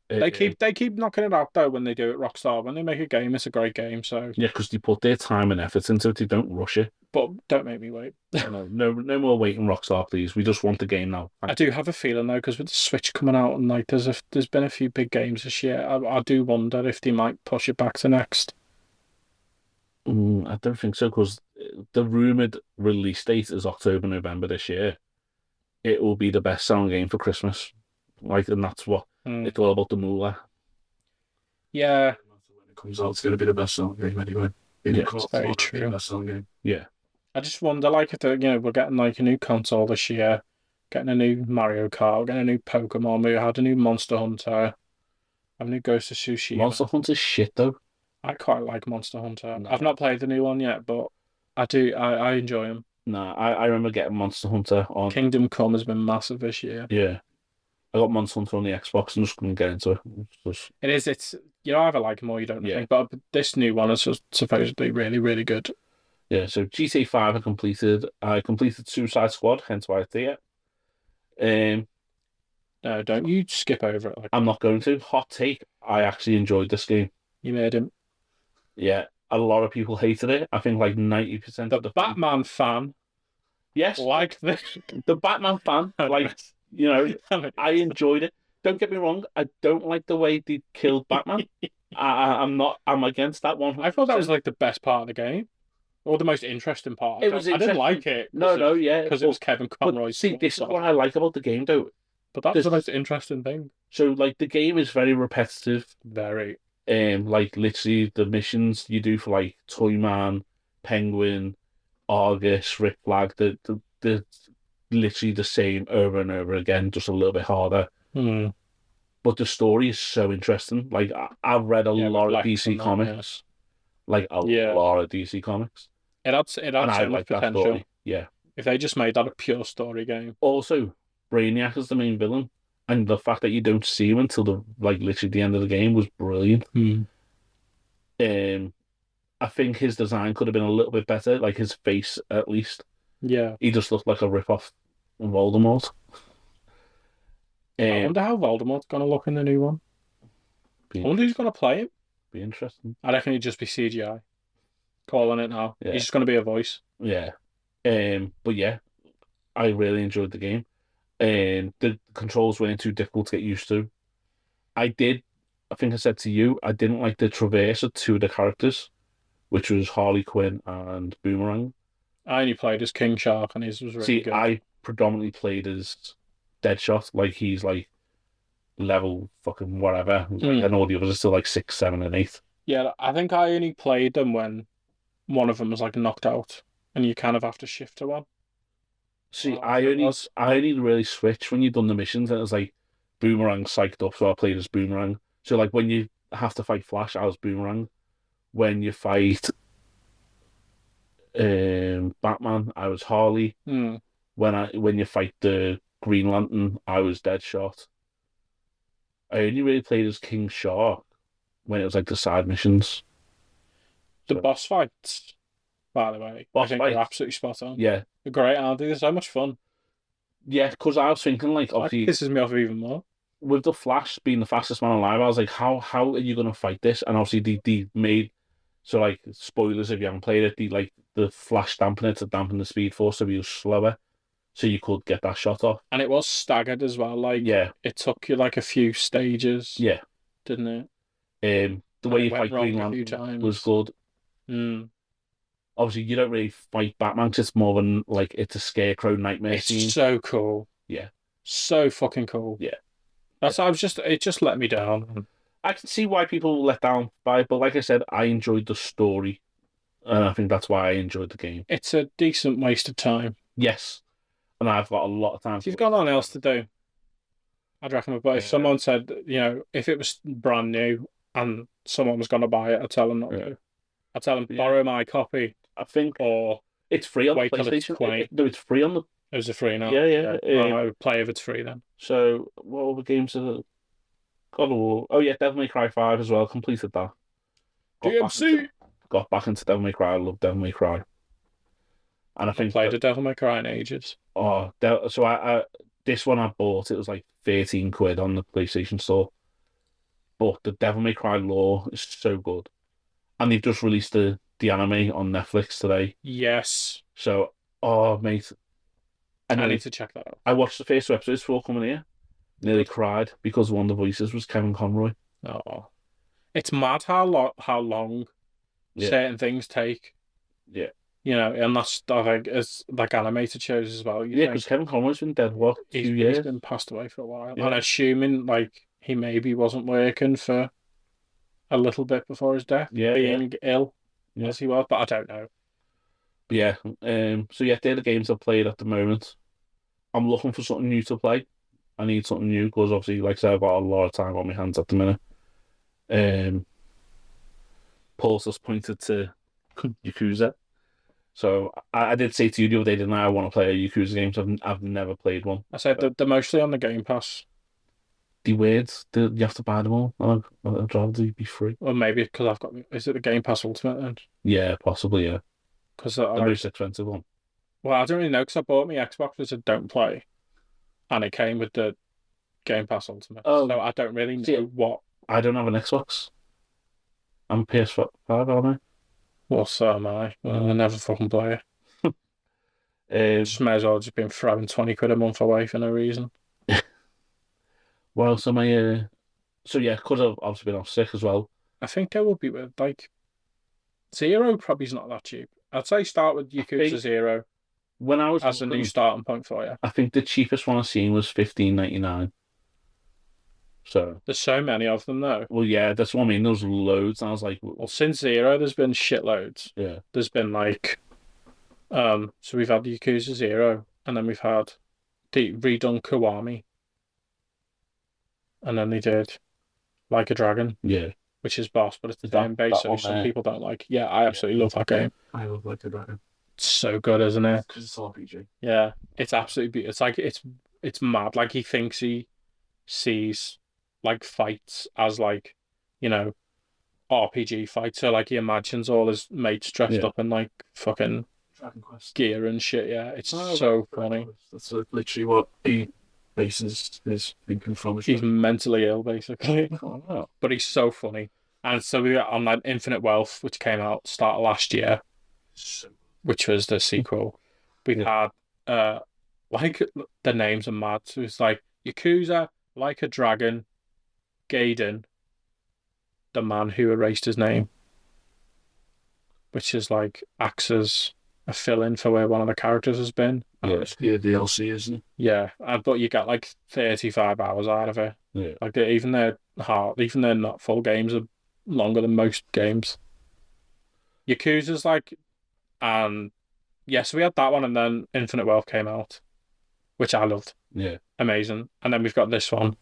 They keep knocking it out though when they do it. Rockstar, when they make a game, it's a great game. So yeah, because they put their time and effort into it. They don't rush it. But don't make me wait. no more waiting, Rockstar, please. We just want the game now. I do have a feeling though, because with the Switch coming out and like there's been a few big games this year. I do wonder if they might push it back to next. I don't think so, because the rumored release date is October, November this year. It will be the best selling game for Christmas. Like, and that's what it's all about, the moolah. Yeah. When it comes out, it's going to be the best selling game anyway. It's very true. Best selling game. Yeah. I just wonder, like, if we're getting like a new console this year, getting a new Mario Kart, getting a new Pokemon. We had a new Monster Hunter, a new Ghost of Tsushima. Monster Hunter's shit though. I quite like Monster Hunter. No. I've not played the new one yet, but I do. I enjoy them. Nah, I remember getting Monster Hunter on. Kingdom Come has been massive this year. Yeah, I got Monster Hunter on the Xbox and just couldn't get into it. It is. It's you either like them or you don't. Yeah. Think. But this new one is supposedly really, really good. Yeah, so GTA 5 I completed. I completed Suicide Squad, hence why it's there. No, don't you skip over it. I'm not going to. Hot take, I actually enjoyed this game. You made him. Yeah, a lot of people hated it. I think like 90% The of the Batman fan. Yes. Like this. The Batman fan, like, you know, I enjoyed it. Don't get me wrong, I don't like the way they killed Batman. I'm against that one. I thought that was like the best part of the game. Or the most interesting part. It was I didn't like it. Yeah. Because it was Kevin Conroy's. See, this is what I like about the game, though. But that's the most interesting thing. So, like, the game is very repetitive. Very. Like, literally, the missions you do for, like, Toyman, Penguin, Argus, Rick Flag, they're literally the same over and over again, just a little bit harder. But the story is so interesting. Like, I've read a lot of DC comics. Like, a lot of DC comics. It adds so much potential. Story. Yeah. If they just made that a pure story game. Also, Brainiac is the main villain, and the fact that you don't see him until literally the end of the game was brilliant. I think his design could have been a little bit better, like his face at least. Yeah. He just looked like a rip-off of Voldemort. I wonder how Voldemort's gonna look in the new one. I wonder who's gonna play him. Be interesting. I reckon he'd just be CGI. Calling it now. Yeah. He's just going to be a voice. Yeah. But yeah, I really enjoyed the game. The controls weren't too difficult to get used to. I think I said to you, I didn't like the traverse of two of the characters, which was Harley Quinn and Boomerang. I only played as King Shark and his was really good. I predominantly played as Deadshot, like he's like level fucking whatever, and all the others are still like 6, 7, and 8. Yeah, I think I only played them when one of them was like knocked out, and you kind of have to shift to one. See, I only really switched when you've done the missions, and it was like Boomerang psyched up, so I played as Boomerang. So like when you have to fight Flash, I was Boomerang. When you fight Batman, I was Harley. When you fight the Green Lantern, I was Deadshot. I only really played as King Shark when it was like the side missions. The boss fights, by the way, I think they're absolutely spot on. Yeah. They're great, aren't they? They're so much fun. Yeah, because I was thinking, like, obviously... This pisses me off even more. With the Flash being the fastest man alive, I was like, how are you going to fight this? And obviously they made... So, like, spoilers if you haven't played it, the Flash dampener to dampen the speed force so he was slower, so you could get that shot off. And it was staggered as well. Like, yeah. It took you, like, a few stages. Yeah. Didn't it? The way you fight Green Lantern was good. Obviously, you don't really fight Batman because it's more than like it's a scarecrow nightmare scene. It's so cool. Yeah. So fucking cool. Yeah. It just let me down. I can see why people were let down by it, but like I said, I enjoyed the story. And I think that's why I enjoyed the game. It's a decent waste of time. Yes. And I've got a lot of time. If you've got nothing else to do, I'd recommend. But if someone said, if it was brand new and someone was going to buy it, I'd tell them not to. I'd tell them, borrow my copy. I think. Or it's free on the PlayStation. No, it's free on the... Is it free now? Yeah. I would play if it's free then. So, what other games are... God of War. Oh, yeah, Devil May Cry 5 as well. Completed that. Got back into Devil May Cry. I love Devil May Cry. And I think... played a Devil May Cry in ages. Oh, so I this one I bought, it was like 13 quid on the PlayStation Store. But the Devil May Cry lore is so good. And they've just released the anime on Netflix today. Yes. So, mate. I need to check that out. I watched the first 2 episodes before coming here. Nearly cried because one of the voices was Kevin Conroy. Oh. It's mad how long certain things take. Yeah. And that's, I think, as like animated shows as well. Yeah, because Kevin Conroy's been dead, 2 years? He's been passed away for a while. Yeah. And assuming, like, he maybe wasn't working for a little bit before his death, being ill as he was, but I don't know. But yeah, so yeah, they're the games I've played at the moment. I'm looking for something new to play. I need something new because obviously, like I said, I've got a lot of time on my hands at the minute. Paul's just pointed to Yakuza. So I did say to you the other day, didn't I want to play a Yakuza game, so I've never played one. I said they're mostly on the Game Pass. The words, you have to buy them all. I'd rather they be free. Or maybe because I've got... Is it the Game Pass Ultimate then? Yeah, possibly, yeah. Because The most expensive one. Well, I don't really know because I bought my Xbox which I don't play. And it came with the Game Pass Ultimate. Oh, so I don't really know what... I don't have an Xbox. I'm a PS5, aren't I? Well, so am I. Well, I never fucking play it. Just may as well just been throwing 20 quid a month away for no reason. Well, so yeah, because I've obviously been off sick as well. I think there will be like Zero probably is not that cheap. I'd say start with Yakuza Zero when I was as a new starting point for you. I think the cheapest one I've seen was $15.99. So there's so many of them though. Well, yeah, that's what I mean. There's loads. And I was like, well, since Zero, there's been shitloads. Yeah. There's been like, so we've had Yakuza Zero, and then we've had the redone Kiwami, and then they did Like a Dragon. Yeah. Which is boss, but it's the game based, so some people don't like. Yeah, I absolutely love that game. I love Like a Dragon. It's so good, isn't it? Because it's RPG. Yeah, it's absolutely beautiful. It's like it's mad. Like he thinks he sees like fights as like, you know, RPG fights. So like he imagines all his mates dressed up in like fucking Dragon Quest gear and shit. Yeah, it's so funny. That's literally what he bases his thinking from. He's mentally ill, basically. Oh, but he's so funny. And so we got on that Infinite Wealth, which came out start of last year, which was the sequel. We had like the names are mad. So it's like Yakuza, Like a Dragon, Gaiden, the man who erased his name, which is like acts as a fill-in for where one of the characters has been. Yeah, it's the DLC, isn't it? Yeah, but you get like 35 hours out of it. Yeah. Like even their not full games are longer than most games. Yakuza's like, and yes, we had that one, and then Infinite Wealth came out, which I loved. Yeah, amazing. And then we've got this one,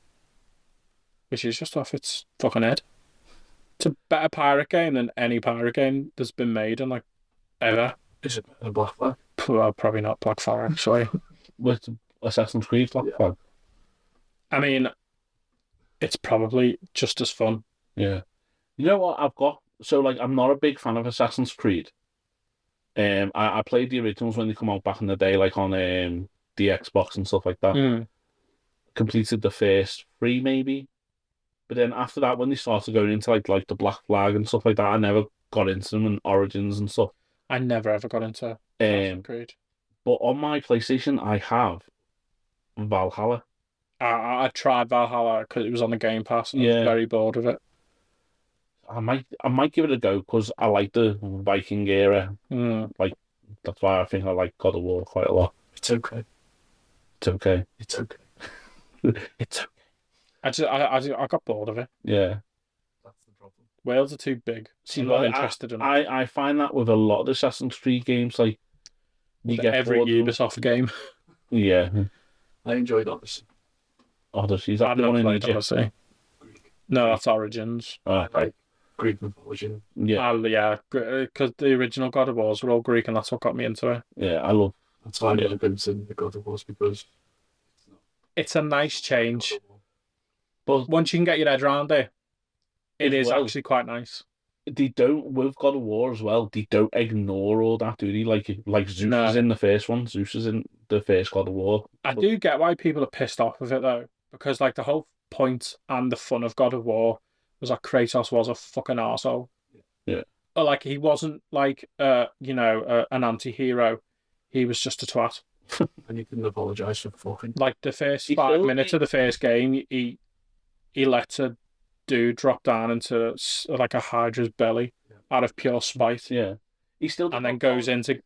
which is just off its fucking head. It's a better pirate game than any pirate game that's been made in like ever. Is it better than Black Flag? Well, probably not Black Flag, actually. With Assassin's Creed Black Flag. I mean, it's probably just as fun. Yeah. You know what I've got? So, like, I'm not a big fan of Assassin's Creed. I played the originals when they come out back in the day, like on the Xbox and stuff like that. Completed the first 3, maybe. But then after that, when they started going into like the Black Flag and stuff like that, I never got into them and Origins and stuff. I never ever got into Assassin's Creed. But on my PlayStation, I have Valhalla. I tried Valhalla because it was on the Game Pass. I was very bored of it. I might give it a go because I like the Viking era. Like that's why I think I like God of War quite a lot. It's okay. It's okay. It's okay. It's okay. I got bored of it. Yeah. That's the problem. Whales are too big. I'm not interested in it. I find that with a lot of the Assassin's Creed games, like you get every Ubisoft game. Yeah. I enjoyed Odyssey. Odyssey, is that the one in Egypt? Odyssey. No, that's Origins. Oh, right. Greek mythology. Yeah. Because the original God of Wars were all Greek, and that's what got me into it. Yeah, I love. That's why I never been to the God of Wars, because it's a nice change. But once you can get your head around it, it is actually quite nice. They don't, with God of War as well, they don't ignore all that, do they? Like Zeus is in the first one. Zeus is in the first God of War. I do get why people are pissed off with it, though. Because, like, the whole point and the fun of God of War was that Kratos was a fucking arsehole. Yeah. Or, like, he wasn't, like, an anti-hero. He was just a twat. And you couldn't apologise for fucking. Like, the first 5 minutes of the first game, he lets a dude drop down into, like, a Hydra's belly out of pure spite. Yeah. He still and then goes into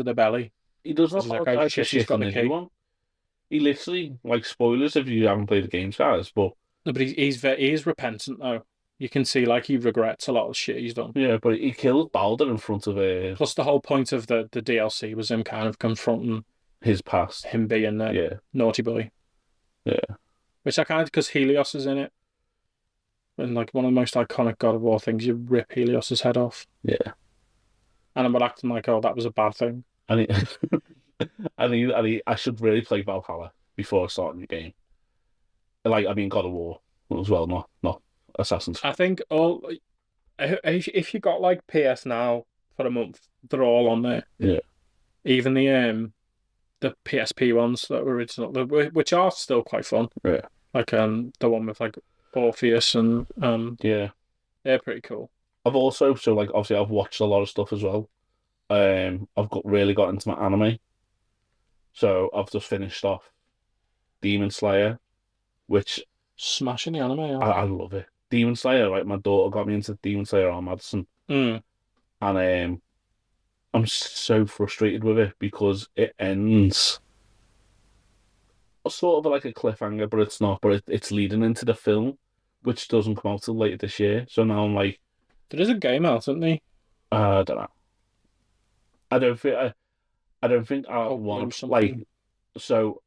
the belly. He doesn't apologise for shit got the key. He literally, like, spoilers if you haven't played the games, guys, but... No, but he is repentant, though. You can see, like, he regrets a lot of shit he's done. Yeah, but he killed Balder in front of a... Plus, the whole point of the DLC was him kind of confronting his past. Him being naughty boy. Yeah. Which I kind of, because Helios is in it. And like one of the most iconic God of War things, you rip Helios's head off. Yeah. And I'm acting like, oh, that was a bad thing. I should really play Valhalla before starting the game. Like, I mean, God of War as well, not Assassin's Creed. I think if you got like PS Now for a month, they're all on there. Yeah. Even the PSP ones that were original, which are still quite fun. Yeah. Like the one with like Orpheus and yeah, they're pretty cool. I've also obviously I've watched a lot of stuff as well. I've really got into my anime. So I've just finished off Demon Slayer, which smashing the anime. I love it. Demon Slayer, like my daughter got me into Demon Slayer on Madison. And I'm so frustrated with it because it ends sort of like a cliffhanger, but it's not. But it's leading into the film, which doesn't come out till later this year. So now I'm like, there is a game out, isn't there? I don't know. I don't think I want to like. So,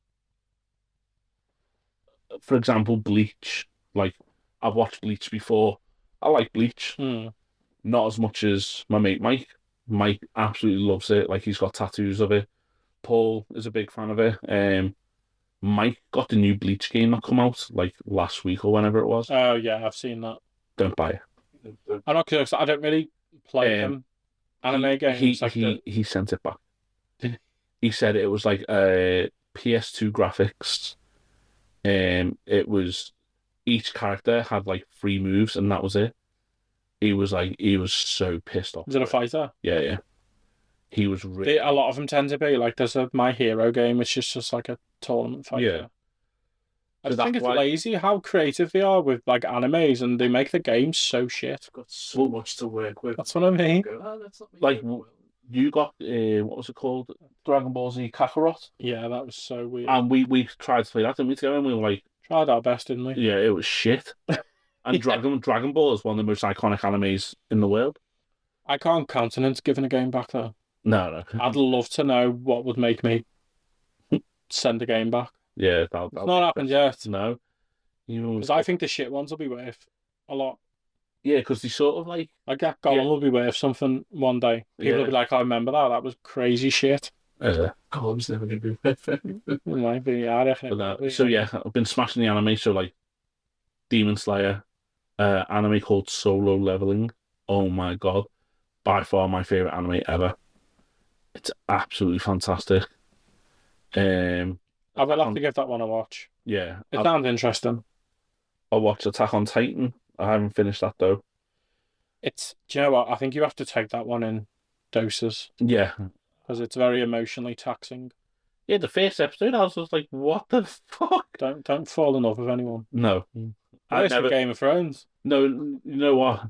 for example, Bleach. Like, I've watched Bleach before. I like Bleach. Not as much as my mate Mike. Mike absolutely loves it. Like, he's got tattoos of it. Paul is a big fan of it. Mike got the new Bleach game that come out like last week or whenever it was. Oh yeah, I've seen that. Don't buy it. I'm not curious. I don't really play them anime games. He sent it back. He said it was like PS2 graphics. It was each character had like 3 moves and that was it. He was so pissed off. Is it a fighter? Yeah. He was really... A lot of them tend to be like there's a My Hero game, which is just like a tournament fighter. Yeah. I think it's lazy how creative they are with like animes, and they make the games so shit. Got so much to work with. That's what I mean. Like you got what was it called? Dragon Ball Z Kakarot. Yeah, that was so weird. And we tried to play that, didn't we? Together, and we were like, tried our best, didn't we? Yeah, it was shit. And Dragon Ball is one of the most iconic animes in the world. I can't countenance giving a game back though. No. I'd love to know what would make me send a game back. Yeah, it's not happened yet. No. Because I think the shit ones will be worth a lot. Yeah, because they sort of like that Gollum will be worth something one day. People will be like, I remember that. That was crazy shit. Gollum's never going to be worth it. It might be, I reckon. So yeah, I've been smashing the anime. So like Demon Slayer, anime called Solo Leveling. Oh my god. By far my favourite anime ever. It's absolutely fantastic. I will have to give that one a watch. Yeah. It sounds interesting. I'll watch Attack on Titan. I haven't finished that though. Do you know what? I think you have to take that one in doses. Yeah. Because it's very emotionally taxing. Yeah, the first episode I was just like, what the fuck? Don't fall in love with anyone. No. It's for Game of Thrones. No, you know what?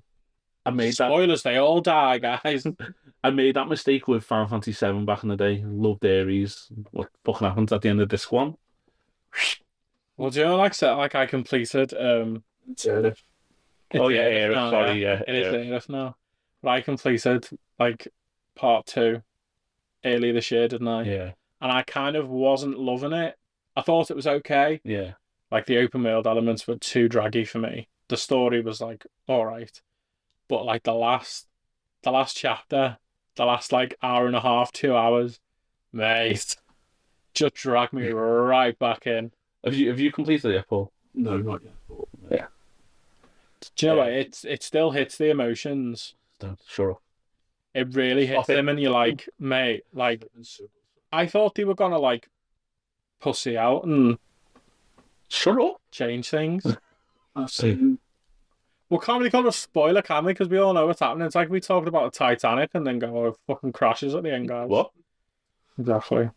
I made Spoilers, they all die, guys. I made that mistake with Final Fantasy VII back in the day. Loved Ares. What fucking happens at the end of disc 1? Well, do you know, like I completed It's Earth. Oh yeah, Aerith, sorry, yeah. It is Aerith now. But I completed like part 2 early this year, didn't I? Yeah. And I kind of wasn't loving it. I thought it was okay. Yeah. Like the open world elements were too draggy for me. The story was like alright. But like the last chapter, the last like hour and a half, 2 hours, mate, just dragged me right back in. Have you completed it, Paul? No, not yet. Yeah. Do you know what? It still hits the emotions. Sure. It really hits them, and you're like, mate, like, I thought they were gonna like pussy out and shut up, change things. I've seen. Well, can't really call it a spoiler, can we? Because we all know what's happening. It's like we talked about the Titanic and then go, oh, it fucking crashes at the end, guys. What? Exactly.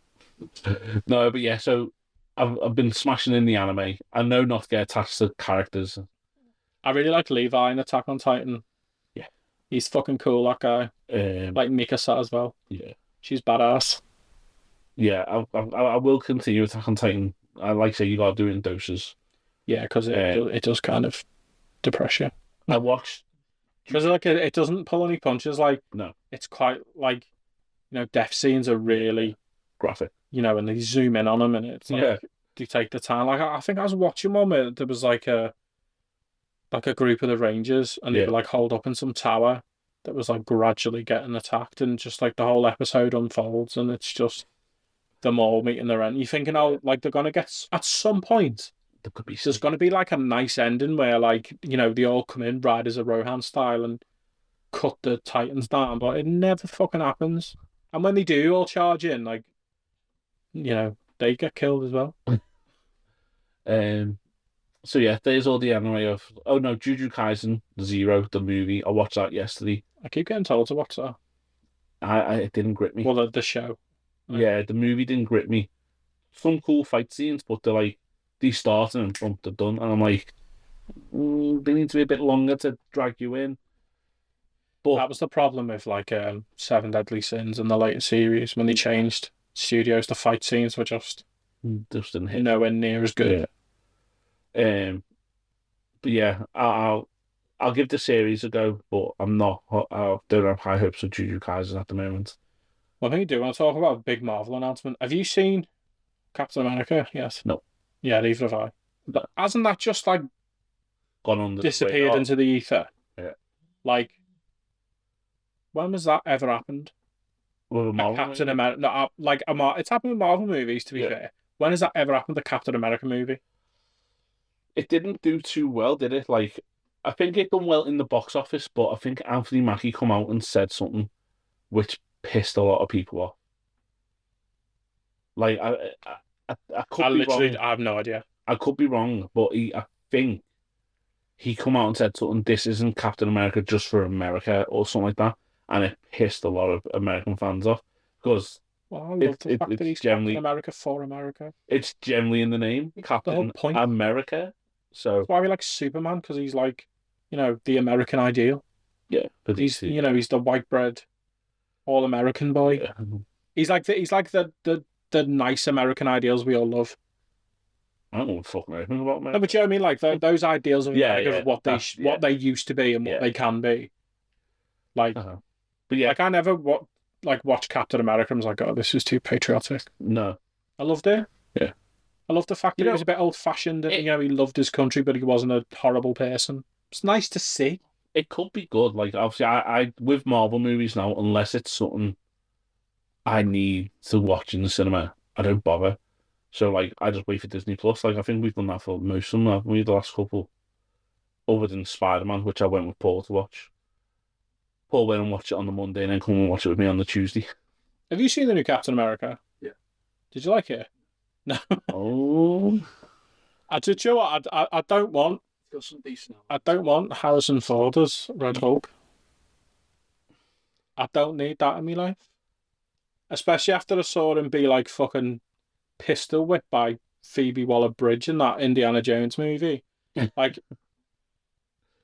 No, but yeah, so I've been smashing in the anime. I know not to get attached to characters. I really like Levi in Attack on Titan. Yeah. He's fucking cool, that guy. Like Mikasa as well. Yeah. She's badass. Yeah, I will continue Attack on Titan. I like to say you gotta do it in doses. Yeah, because it does kind of depress you. I watched because like it doesn't pull any punches. Like no, it's quite like death scenes are really graphic. and they zoom in on him, and it's like they take the time. Like I think I was watching one where there was like a group of the Rangers, and they were like holed up in some tower that was like gradually getting attacked, and just like the whole episode unfolds, and it's just them all meeting their end. You're thinking, oh, like they're gonna get at some point. There's gonna be like a nice ending where like they all come in, ride as a Rohan style, and cut the Titans down, but it never fucking happens. And when they do all charge in, like they get killed as well. So yeah, there's all the anime of Jujutsu Kaisen Zero, the movie. I watched that yesterday. I keep getting told to watch that. It didn't grip me. Well, the show. Yeah, the movie didn't grip me. Some cool fight scenes, but they're like they starting and boom, they're done, and I'm like, they need to be a bit longer to drag you in. But that was the problem with like Seven Deadly Sins in the later series when they changed studios. The fight scenes were just didn't hit. Nowhere near as good. Yeah. But yeah, I'll give the series a go, but I don't have high hopes of Jujutsu Kaisen at the moment. One thing you do want to talk about a big Marvel announcement. Have you seen Captain America? Yes. No. Yeah, neither have I. But hasn't that just like gone under disappeared into the ether? Yeah. Like, when was that ever happened? With a Marvel Captain America. No, it's happened with Marvel movies. To be fair, when has that ever happened? The Captain America movie. It didn't do too well, did it? Like, I think it done well in the box office, but I think Anthony Mackie come out and said something which pissed a lot of people off. Like, I could be wrong. I have no idea. I could be wrong, but I think he come out and said something. This isn't Captain America just for America or something like that, and it pissed a lot of American fans off because. Well, I love the fact that he's Captain America for America. It's generally in the name, Captain America. So that's why we like Superman, because he's like, the American ideal. Yeah, but he's the white bread, all American boy. Yeah. He's like the nice American ideals we all love. I don't know what fucking anything about America. No, but you know what I mean? Like those ideals of America, of what they used to be and what they can be. Like, but yeah, like I never watch Captain America and was like, oh, this is too patriotic. No. I loved it. Yeah. I loved the fact that he was a bit old-fashioned and, he loved his country, but he wasn't a horrible person. It's nice to see. It could be good. Like, obviously, I with Marvel movies now, unless it's something I need to watch in the cinema, I don't bother. So, like, I just wait for Disney Plus. Like, I think we've done that for most of them, haven't we, the last couple? Other than Spider-Man, which I went with Paul to watch. Paul went and watched it on the Monday and then come and watch it with me on the Tuesday. Have you seen the new Captain America? Yeah. Did you like it? No. Oh. I don't want. It's got some decent. I don't want Harrison Ford as Red Hulk. I don't need that in my life. Especially after I saw him be like fucking pistol whipped by Phoebe Waller-Bridge in that Indiana Jones movie. Like,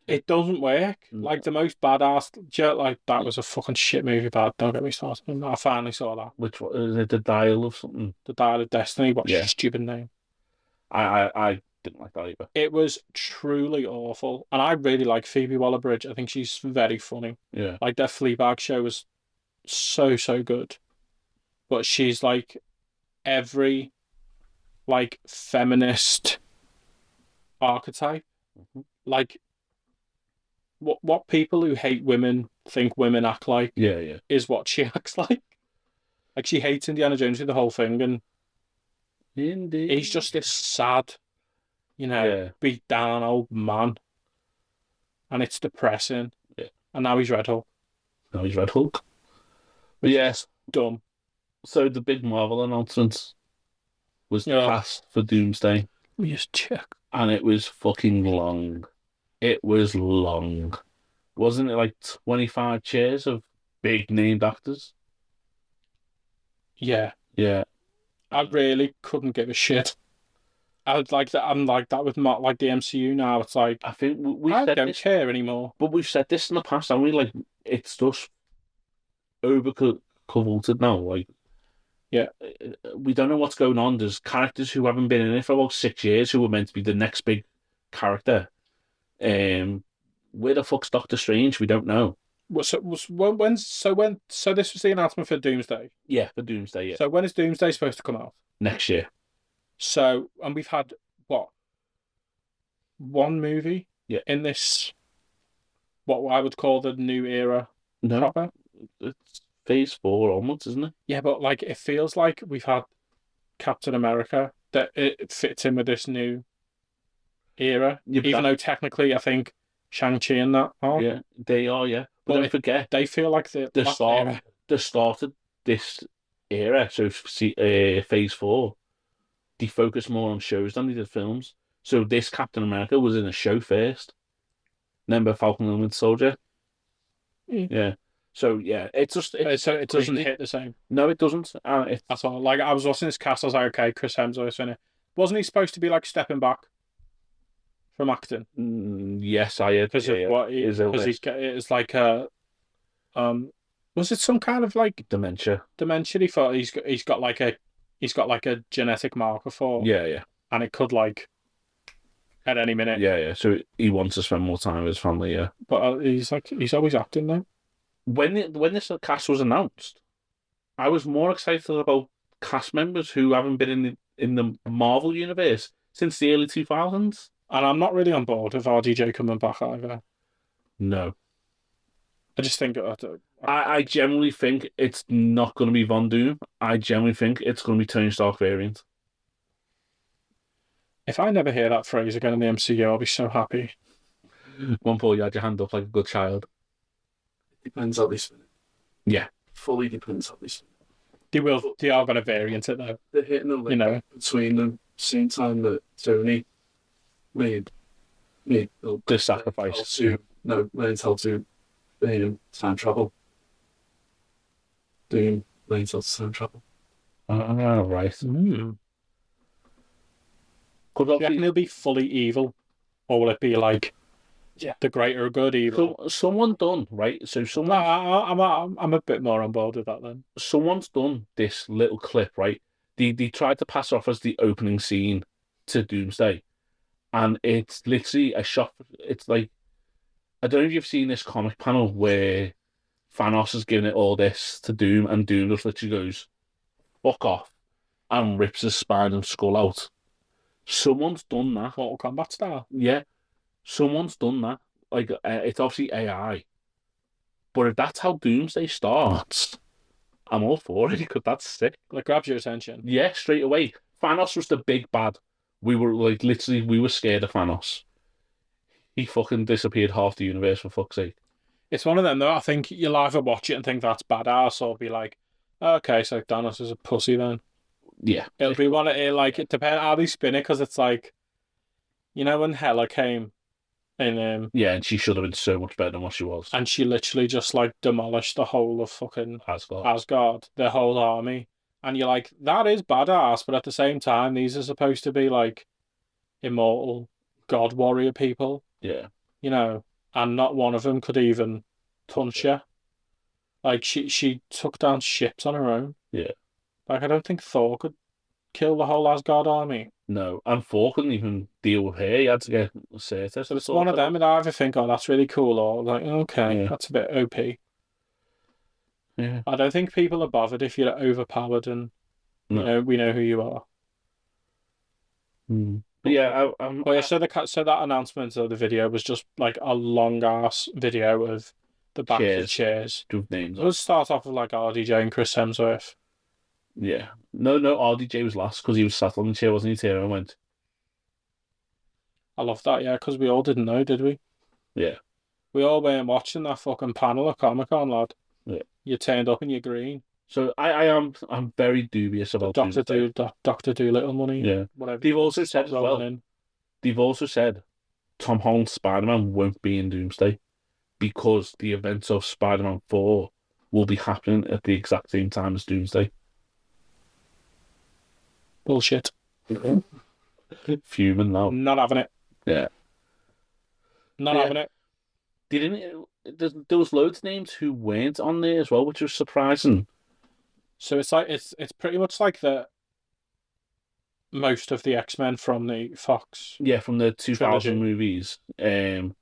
it doesn't work. No. Like, the most badass... Like, that was a fucking shit movie, but don't get me started. I finally saw that. Which one? Is it The Dial of something? The Dial of Destiny. What a stupid name. I didn't like that either. It was truly awful. And I really like Phoebe Waller-Bridge. I think she's very funny. Yeah. Like, their Fleabag show was so good. But she's, like, every, like, feminist archetype. Mm-hmm. Like... What people who hate women think women act like is what she acts like. Like, she hates Indiana Jones through the whole thing, and Indeed. He's just this sad, beat down old man. And it's depressing. Yeah. And now he's Red Hulk. But yes, dumb. So the big Marvel announcement was cast for Doomsday. Let me just check. And it was fucking long. It was long. Wasn't it like 25 chairs of big named actors? Yeah. Yeah. I really couldn't give a shit. I'm like that with like the MCU now. It's like, I think I don't care anymore. But we've said this in the past, haven't we? Like, it's just over-cavalted now. Like, yeah, we don't know what's going on. There's characters who haven't been in it for about 6 years who were meant to be the next big character. Where the fuck's Doctor Strange? We don't know. So this was the announcement for Doomsday. Yeah, for Doomsday. Yeah, So when is Doomsday supposed to come out? next year. So, and we've had what, one movie Yeah. in this, what I would call the new era No, proper. it's Phase 4 onwards, isn't it? Yeah, but like it feels like we've had Captain America that it fits in with this new era. Yeah, Even though technically, I think Shang-Chi and that are. Yeah, they are. Yeah, but don't forget they feel like the last era. the start of this era. So Phase 4, they focus more on shows than they did films. So this Captain America was in a show first. Remember Falcon and Winter Soldier? Yeah. So yeah, it doesn't hit the same. No, it doesn't. That's all. Like I was watching this cast, I was like, okay, Chris Hemsworth's in it. Wasn't he supposed to be like stepping back from acting? Yes, I had. Because of what? Because it's like was it some kind of like dementia? Dementia. He thought he's got like a genetic marker for. Yeah. And it could like at any minute. Yeah. So he wants to spend more time with his family. Yeah. But he's always acting now. When this cast was announced, I was more excited about cast members who haven't been in the Marvel universe since the early 2000s. And I'm not really on board with RDJ coming back either. No. I just think I generally think it's not going to be Von Doom. I generally think it's going to be Tony Stark variant. If I never hear that phrase again in the MCU, I'll be so happy. One Paul, you had your hand up like a good child. Depends how they spin it. Yeah. Fully depends how they spin it. They are going to variant it though. They're hitting a link between them. Same time that Tony made the sacrifice. learned how to time travel. Doom learns how to time travel. Right. Do you reckon he'll be fully evil? Or will it be like the greater good evil? So someone done, right? So someone I'm a bit more on board with that then. Someone's done this little clip, right? They tried to pass off as the opening scene to Doomsday. And it's literally a shot. It's like, I don't know if you've seen this comic panel where Thanos is giving it all this to Doom, and Doom just literally goes, fuck off, and rips his spine and skull out. Someone's done that. Mortal Kombat style? Yeah. Someone's done that. Like, it's obviously AI. But if that's how Doomsday starts, I'm all for it, because that's sick. Like, grabs your attention. Yeah, straight away. Thanos was the big bad. We were like, literally, we were scared of Thanos. He fucking disappeared half the universe, for fuck's sake. It's one of them, though. I think you'll either watch it and think that's badass, or be like, okay, so Thanos is a pussy then. Yeah. It'll be one of it, like, it depends how they spin it, because it's like, you know, when Hela came in. Yeah, and she should have been so much better than what she was. And she literally just, like, demolished the whole of fucking Asgard, their whole army. And you're like, that is badass, but at the same time, these are supposed to be like immortal god warrior people. Yeah. You know, and not one of them could even punch her. Like, she took down ships on her own. Yeah. Like, I don't think Thor could kill the whole Asgard army. No, and Thor couldn't even deal with her. He had to get Surtur. So it's one of them, and I either think, oh, that's really cool, or like, okay, that's a bit OP. Yeah. I don't think people are bothered if you're overpowered and we know who you are. But yeah, so that announcement of the video was just like a long ass video of the back of the chairs. Let's start off with like RDJ and Chris Hemsworth. Yeah. No, RDJ was last because he was sat on the chair, wasn't he? Tara went. I love that, yeah, because we all didn't know, did we? Yeah. We all weren't watching that fucking panel at Comic-Con, lad. Yeah. You turned up and you're green. So I'm very dubious about Doctor Dolittle money. Yeah. Whatever. They've also said as well. They've also said Tom Holland's Spider-Man won't be in Doomsday because the events of Spider-Man 4 will be happening at the exact same time as Doomsday. Bullshit. Fuming now. Not having it. Yeah. Not having it. There was loads of names who weren't on there as well, which was surprising. So it's like it's pretty much like most of the X-Men from the Fox. Yeah, from the 2000 movies. The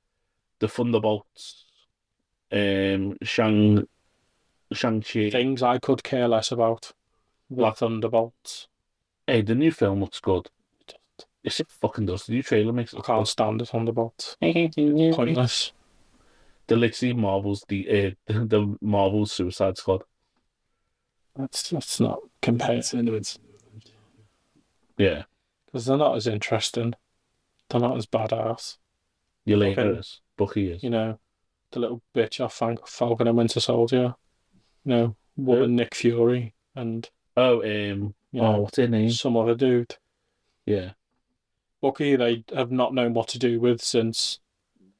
Thunderbolts. Shang-Chi, Things I could care less about. The Thunderbolts. Hey, the new film looks good. Yes, it fucking does. The new trailer makes it I can't stand the Thunderbolts. Pointless. The literally Marvel's the Marvel's Suicide Squad. Let's not compare. Yeah. Because they're not as interesting. They're not as badass. Yelena is. Bucky is. You know, the little bitch off Falcon and Winter Soldier. You know, woman Nick Fury and what's her name? Some other dude. Yeah. Bucky, they have not known what to do with since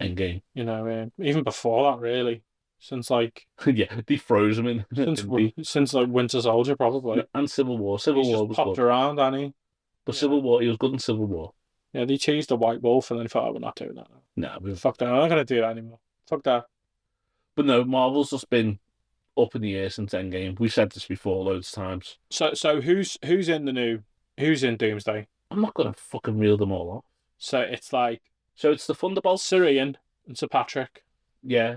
Endgame. You know, even before that, really, since like yeah, they froze him in since like Winter Soldier, probably, and Civil War. Civil War was popped good. Around, Annie. But Civil War, he was good in Civil War. Yeah, they teased the White Wolf, and then thought, oh, we're not doing that now. Nah, fuck that. I'm not gonna do that anymore. Fuck that. But no, Marvel's just been up in the air since Endgame. We've said this before loads of times. So who's in Doomsday? I'm not gonna fucking reel them all off. So it's like it's the Thunderbolts, Syrian and Sir Patrick. Yeah,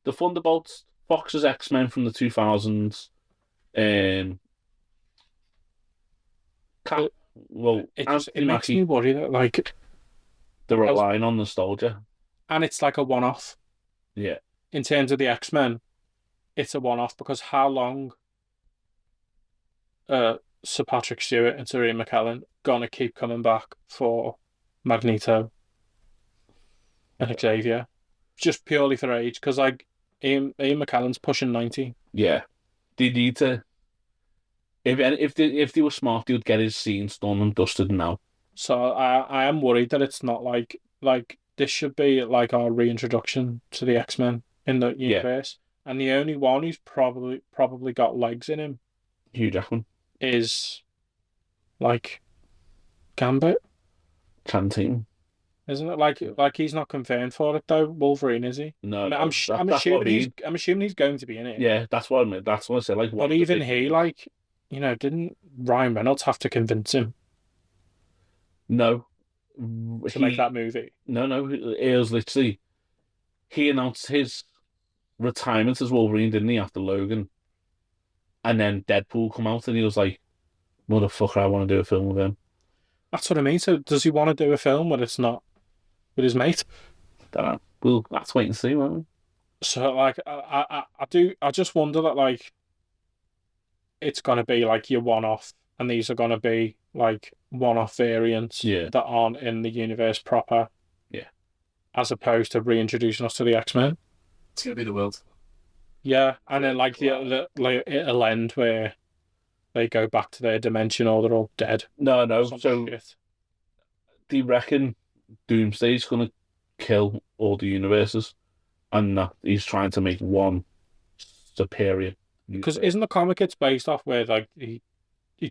the Thunderbolts, Fox's X-Men from the 2000s. It makes me worry that like they're relying on nostalgia, and it's like a one-off. Yeah, in terms of the X-Men, it's a one-off because how long Sir Patrick Stewart and Sir Ian McKellen gonna keep coming back for Magneto and Xavier, just purely for age? Because like Ian McKellen's pushing 90. Yeah, they need to. If they were smart, they would get his scenes done and dusted now. So I am worried that it's not like this should be like our reintroduction to the X-Men in the universe, and the only one who's probably got legs in him, Hugh Jackman, is like Gambit. Canteen. Isn't it like he's not confirmed for it though? Wolverine, is he? No, I'm assuming he's going to be in it. Yeah, that's what I mean. That's what I said. Like, but even he, like, you know, didn't Ryan Reynolds have to convince him? No, to make that movie. No, it was literally he announced his retirement as Wolverine, didn't he, after Logan, and then Deadpool come out, and he was like, "Motherfucker, I want to do a film with him." That's what I mean. So does he want to do a film when it's not with his mate? Don't know. We'll have to wait and see, won't we? So like, I just wonder that like, it's gonna be like your one-off, and these are gonna be like one-off variants that aren't in the universe proper. Yeah. As opposed to reintroducing us to the X-Men. It's gonna be the world. Yeah, and then like it'll end where they go back to their dimension or they're all dead. No. So do you reckon Doomsday's gonna kill all the universes, and that he's trying to make one superior? Because isn't the comic it's based off where like he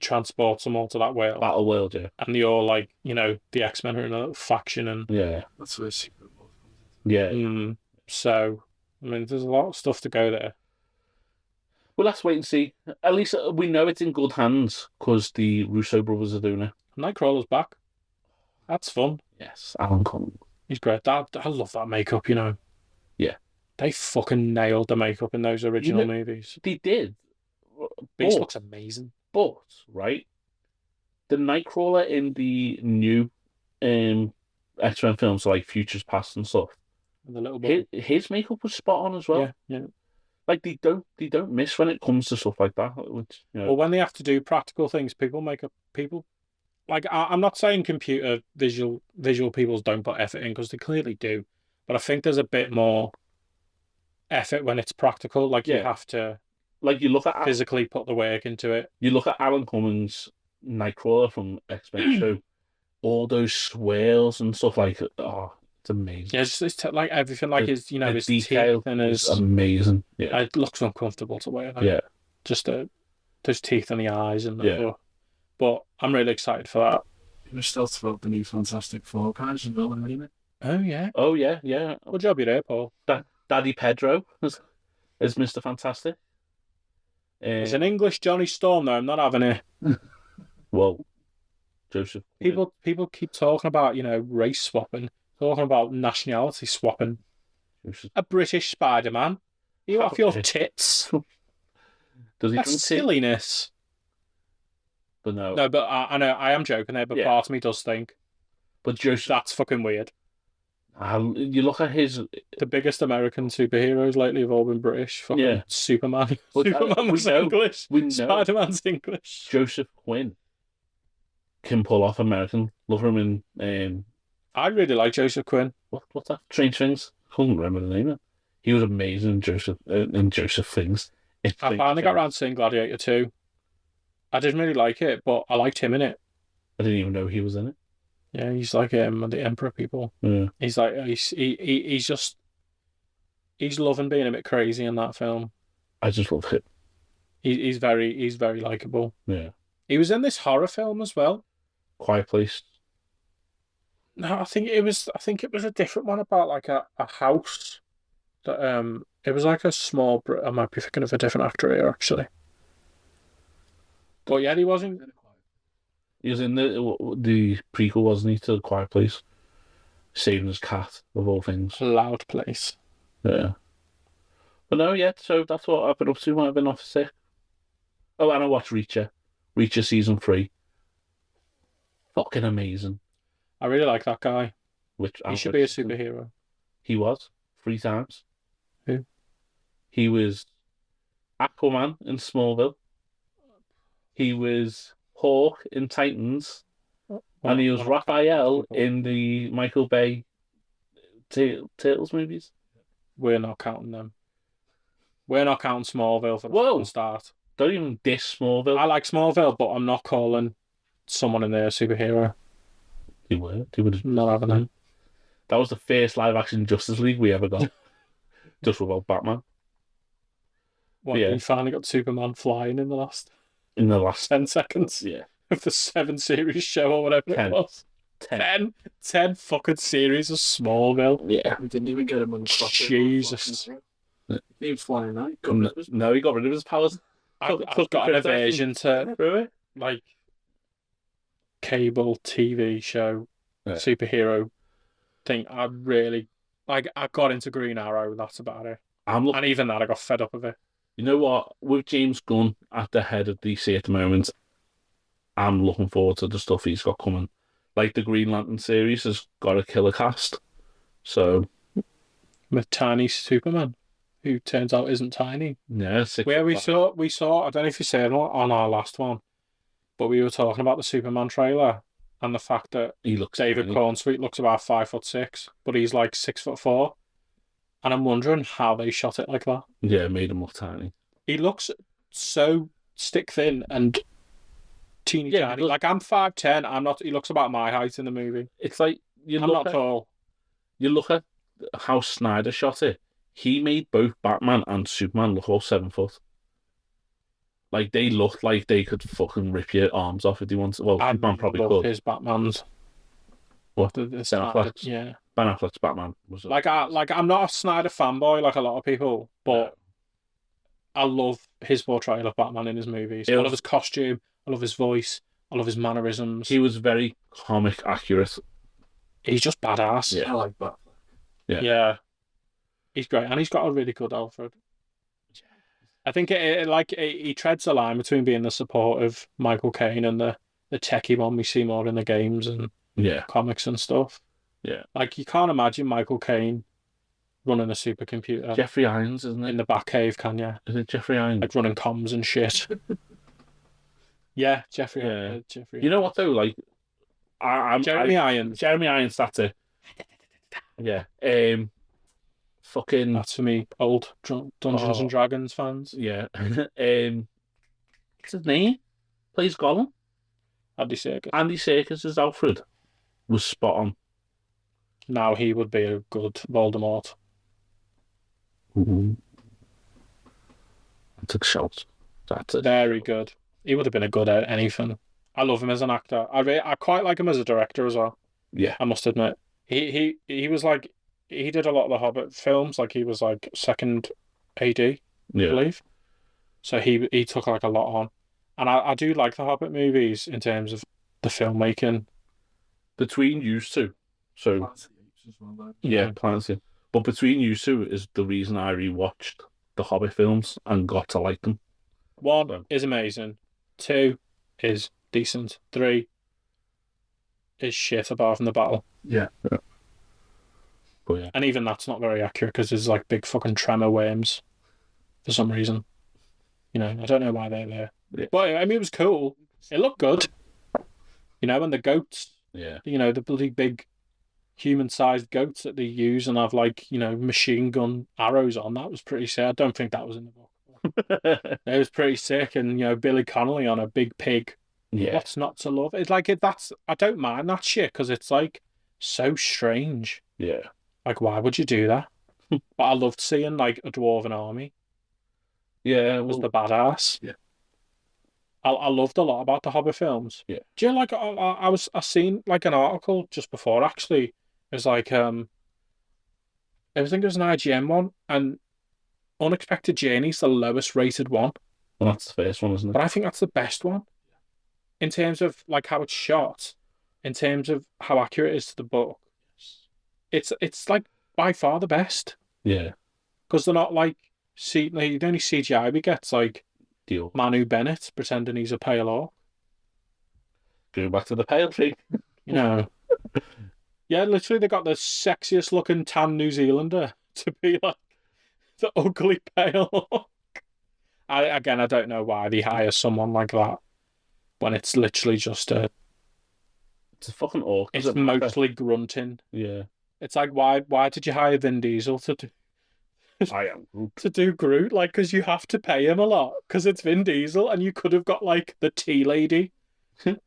transports them all to that world? Battle world, yeah. And they all like, you know, the X-Men are in a little faction and that's where Secret Wars comes in. Yeah. So I mean, there's a lot of stuff to go there. Well, let's wait and see. At least we know it's in good hands because the Russo brothers are doing it. Nightcrawler's back. That's fun. Yes, Alan Cumming. He's great. I love that makeup, you know. Yeah. They fucking nailed the makeup in those original movies. They did. Beast looks amazing. But, right, the Nightcrawler in the new X-Men films, like Futures Past and stuff, and the little his makeup was spot on as well. Yeah. Like they don't miss when it comes to stuff like that. Which, you know. Well, when they have to do practical things, people like I'm not saying computer visual peoples don't put effort in, because they clearly do, but I think there's a bit more effort when it's practical. Like you have to, like you look at physically put the work into it. You look at Alan Cumming's Nightcrawler from X-Men show, all those swirls and stuff like it's amazing. Yeah, it's like everything, like his his detail teeth and his amazing. Yeah, it looks uncomfortable to wear. Like, yeah, just those teeth and the eyes and But I'm really excited for that. We're still about the new Fantastic Four guys as well, isn't it? Oh yeah. Good job you there, Paul. Daddy Pedro is Mr. Fantastic. It's an English Johnny Storm though. I'm not having it. Well, Joseph. People keep talking about race swapping, talking about nationality swapping. A British Spider-Man. You off your tits. Does he That's drink tea? silliness. But no. No, but I know I am joking there, but part of me does think. But Joseph, that's fucking weird. You look at his... The biggest American superheroes lately have all been British. Fucking Superman. But Superman was English. We know. Spider-Man's English. Joseph Quinn can pull off American. Love him in... I really like Joseph Quinn. What's that? Strange Things? I couldn't remember the name of it. He was amazing in Joseph Things. I finally got around to seeing Gladiator 2. I didn't really like it, but I liked him in it. I didn't even know he was in it. Yeah, he's like the Emperor people. Yeah. He's like he's loving being a bit crazy in that film. I just love him. He's very likable. Yeah. He was in this horror film as well. Quiet Place. No, I think it was a different one about like a house. That it was like a small. I might be thinking of a different actor here actually. But yeah, he wasn't. He was in the prequel, wasn't he, to Quiet Place? Saving his cat, of all things. Loud Place. Yeah. But no, yeah, so that's what I've been up to when I've been off sick. Oh, and I watched Reacher. Reacher Season 3. Fucking amazing. I really like that guy. He should be a superhero. He was. 3 times. Who? He was Aquaman in Smallville. He was Hawk in Titans. And he was Raphael in the Michael Bay Turtles movies. We're not counting them. We're not counting Smallville for the start. Don't even diss Smallville. I like Smallville, but I'm not calling someone in there a superhero. You would not having them. That was the first live-action Justice League we ever got. Just without Batman. We finally got Superman flying in the last 10 seconds. Yeah. Of the 7-series show or whatever it was. 10 fucking series of Smallville. Yeah. We didn't even get him on the spot. Jesus. He didn't fly now. No, he got rid of his powers. I've got an aversion to like cable TV show superhero thing. I really I got into Green Arrow. That's about it. And even that, I got fed up of it. You know what? With James Gunn at the head of DC at the moment, I'm looking forward to the stuff he's got coming. Like the Green Lantern series has got a killer cast. So with tiny Superman, who turns out isn't tiny. Yeah, where we saw. I don't know if you said it on our last one, but we were talking about the Superman trailer and the fact that David Cornsweet looks about 5'6", but he's like 6'4", and I'm wondering how they shot it like that. Yeah, made him look tiny. He looks so stick thin and teeny tiny. Like I'm 5'10", I'm not. He looks about my height in the movie. It's like I'm not tall. You look at how Snyder shot it. He made both Batman and Superman look all 7 foot. Like they looked like they could fucking rip your arms off if they wanted. Well, Superman probably could. His Batman's. What? Ben Affleck. Yeah. Ben Affleck's Batman was. I'm not a Snyder fanboy like a lot of people, but I love his portrayal of Batman in his movies. I love his costume. I love his voice. I love his mannerisms. He was very comic accurate. He's just badass. Yeah, I like Batman. Yeah. He's great, and he's got a really good Alfred. I think he treads a line between being the support of Michael Caine and the techie one we see more in the games and comics and stuff. Yeah, like you can't imagine Michael Caine running a supercomputer. Jeffrey Irons, isn't it? In the Batcave, can you? Is it Jeffrey Irons? Like running comms and shit. Yeah, Jeffrey. Yeah. Jeffrey. You know what though? Like, Jeremy Irons. Jeremy Irons. That's it. Yeah. Fucking. That's for me. Old Dungeons and Dragons fans. Yeah. What's his name? Plays Gollum. Andy Serkis. Andy Serkis' Alfred was spot on. Now he would be a good Voldemort. Mm-hmm. That's a shout. That's it. Very good. He would have been a good at anything. I love him as an actor. I quite like him as a director as well. Yeah. I must admit. He was like, he did a lot of the Hobbit films. Like he was like second AD, I believe. So he took like a lot on. And I do like the Hobbit movies in terms of the filmmaking. Between you two. So Planet of the Apes as well, though. Yeah, Planet of the Apes. But between you two is the reason I rewatched the Hobbit films and got to like them. 1 is amazing. 2 is decent. 3 is shit apart from the battle. Yeah. But yeah. And even that's not very accurate because there's like big fucking tremor worms for some reason. You know, I don't know why they're there. Yeah. But I mean, it was cool. It looked good. You know, and the goats, Yeah. you know, the bloody big human-sized goats that they use and have like, you know, machine gun arrows on. That was pretty sick. I don't think that was in the book. It was pretty sick. And, you know, Billy Connolly on a big pig. Yeah. What's not to love? It's like, that's, I don't mind that shit because it's like so strange. Yeah. Like, why would you do that? But I loved seeing like a dwarven army. Yeah. It was Well, the badass. Yeah. I loved a lot about the Hobbit films. Yeah. Do you know, like I seen like an article just before actually. It was like I think it was an IGN one, and Unexpected Journey's the lowest rated one. well, that's the first one, isn't it? But I think that's the best one. In terms of like how it's shot, in terms of how accurate it is to the book. It's like by far the best. Yeah. Because they're not like the only CGI we get's like Deal. Manu Bennett pretending he's a pale orc. Going back to the pale thing. You know. Yeah, literally they got the sexiest looking tan New Zealander to be like the ugly pale orc. I don't know why they hire someone like that when it's literally just It's a fucking orc. it's mostly grunting. Yeah. It's like why did you hire Vin Diesel to do I am Groot. to do Groot? Like, because you have to pay him a lot because it's Vin Diesel, and you could have got like the tea lady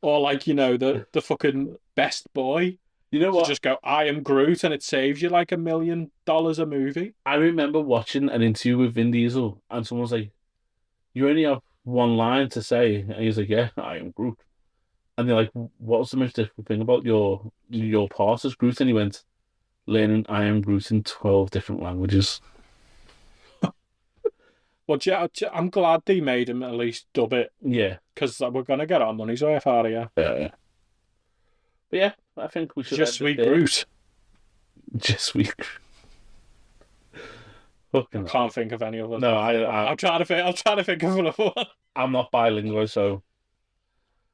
or like, you know, the fucking best boy. You know what? Just go, I am Groot, and it saves you like $1 million a movie. I remember watching an interview with Vin Diesel, and someone was like, "You only have one line to say," and he's like, "Yeah, I am Groot." And they're like, "What was the most difficult thing about your part as Groot?" And he went, "Learning I am Groot in 12 different languages." Well, I'm glad they made him at least dub it. Yeah. Because we're going to get our money's worth out of you. Yeah. But yeah, I think we should. Just sweet Groot. Just sweet. Fucking. I can't think of any other. No, I'm trying to think of another one. I'm not bilingual, so.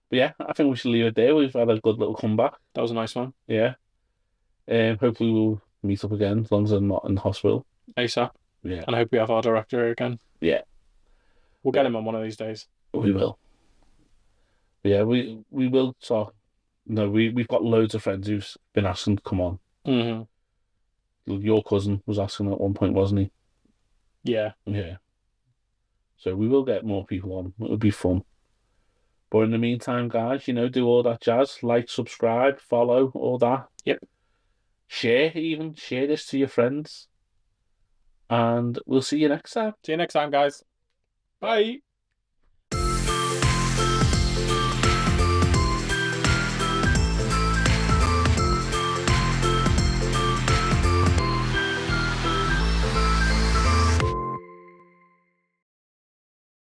But yeah, I think we should leave it there. We've had a good little comeback. That was a nice one. Yeah. Hopefully we'll meet up again as long as I'm not in the hospital. ASAP. Yeah. And I hope we have our director here again. Yeah. We'll get him on one of these days. We will. But yeah, we will talk. No, we've got loads of friends who've been asking to come on. Mm-hmm. Your cousin was asking at one point, wasn't he? Yeah. Yeah. So we will get more people on. It would be fun. But in the meantime, guys, you know, do all that jazz. Like, subscribe, follow, all that. Yep. Share this to your friends. And we'll see you next time. See you next time, guys. Bye.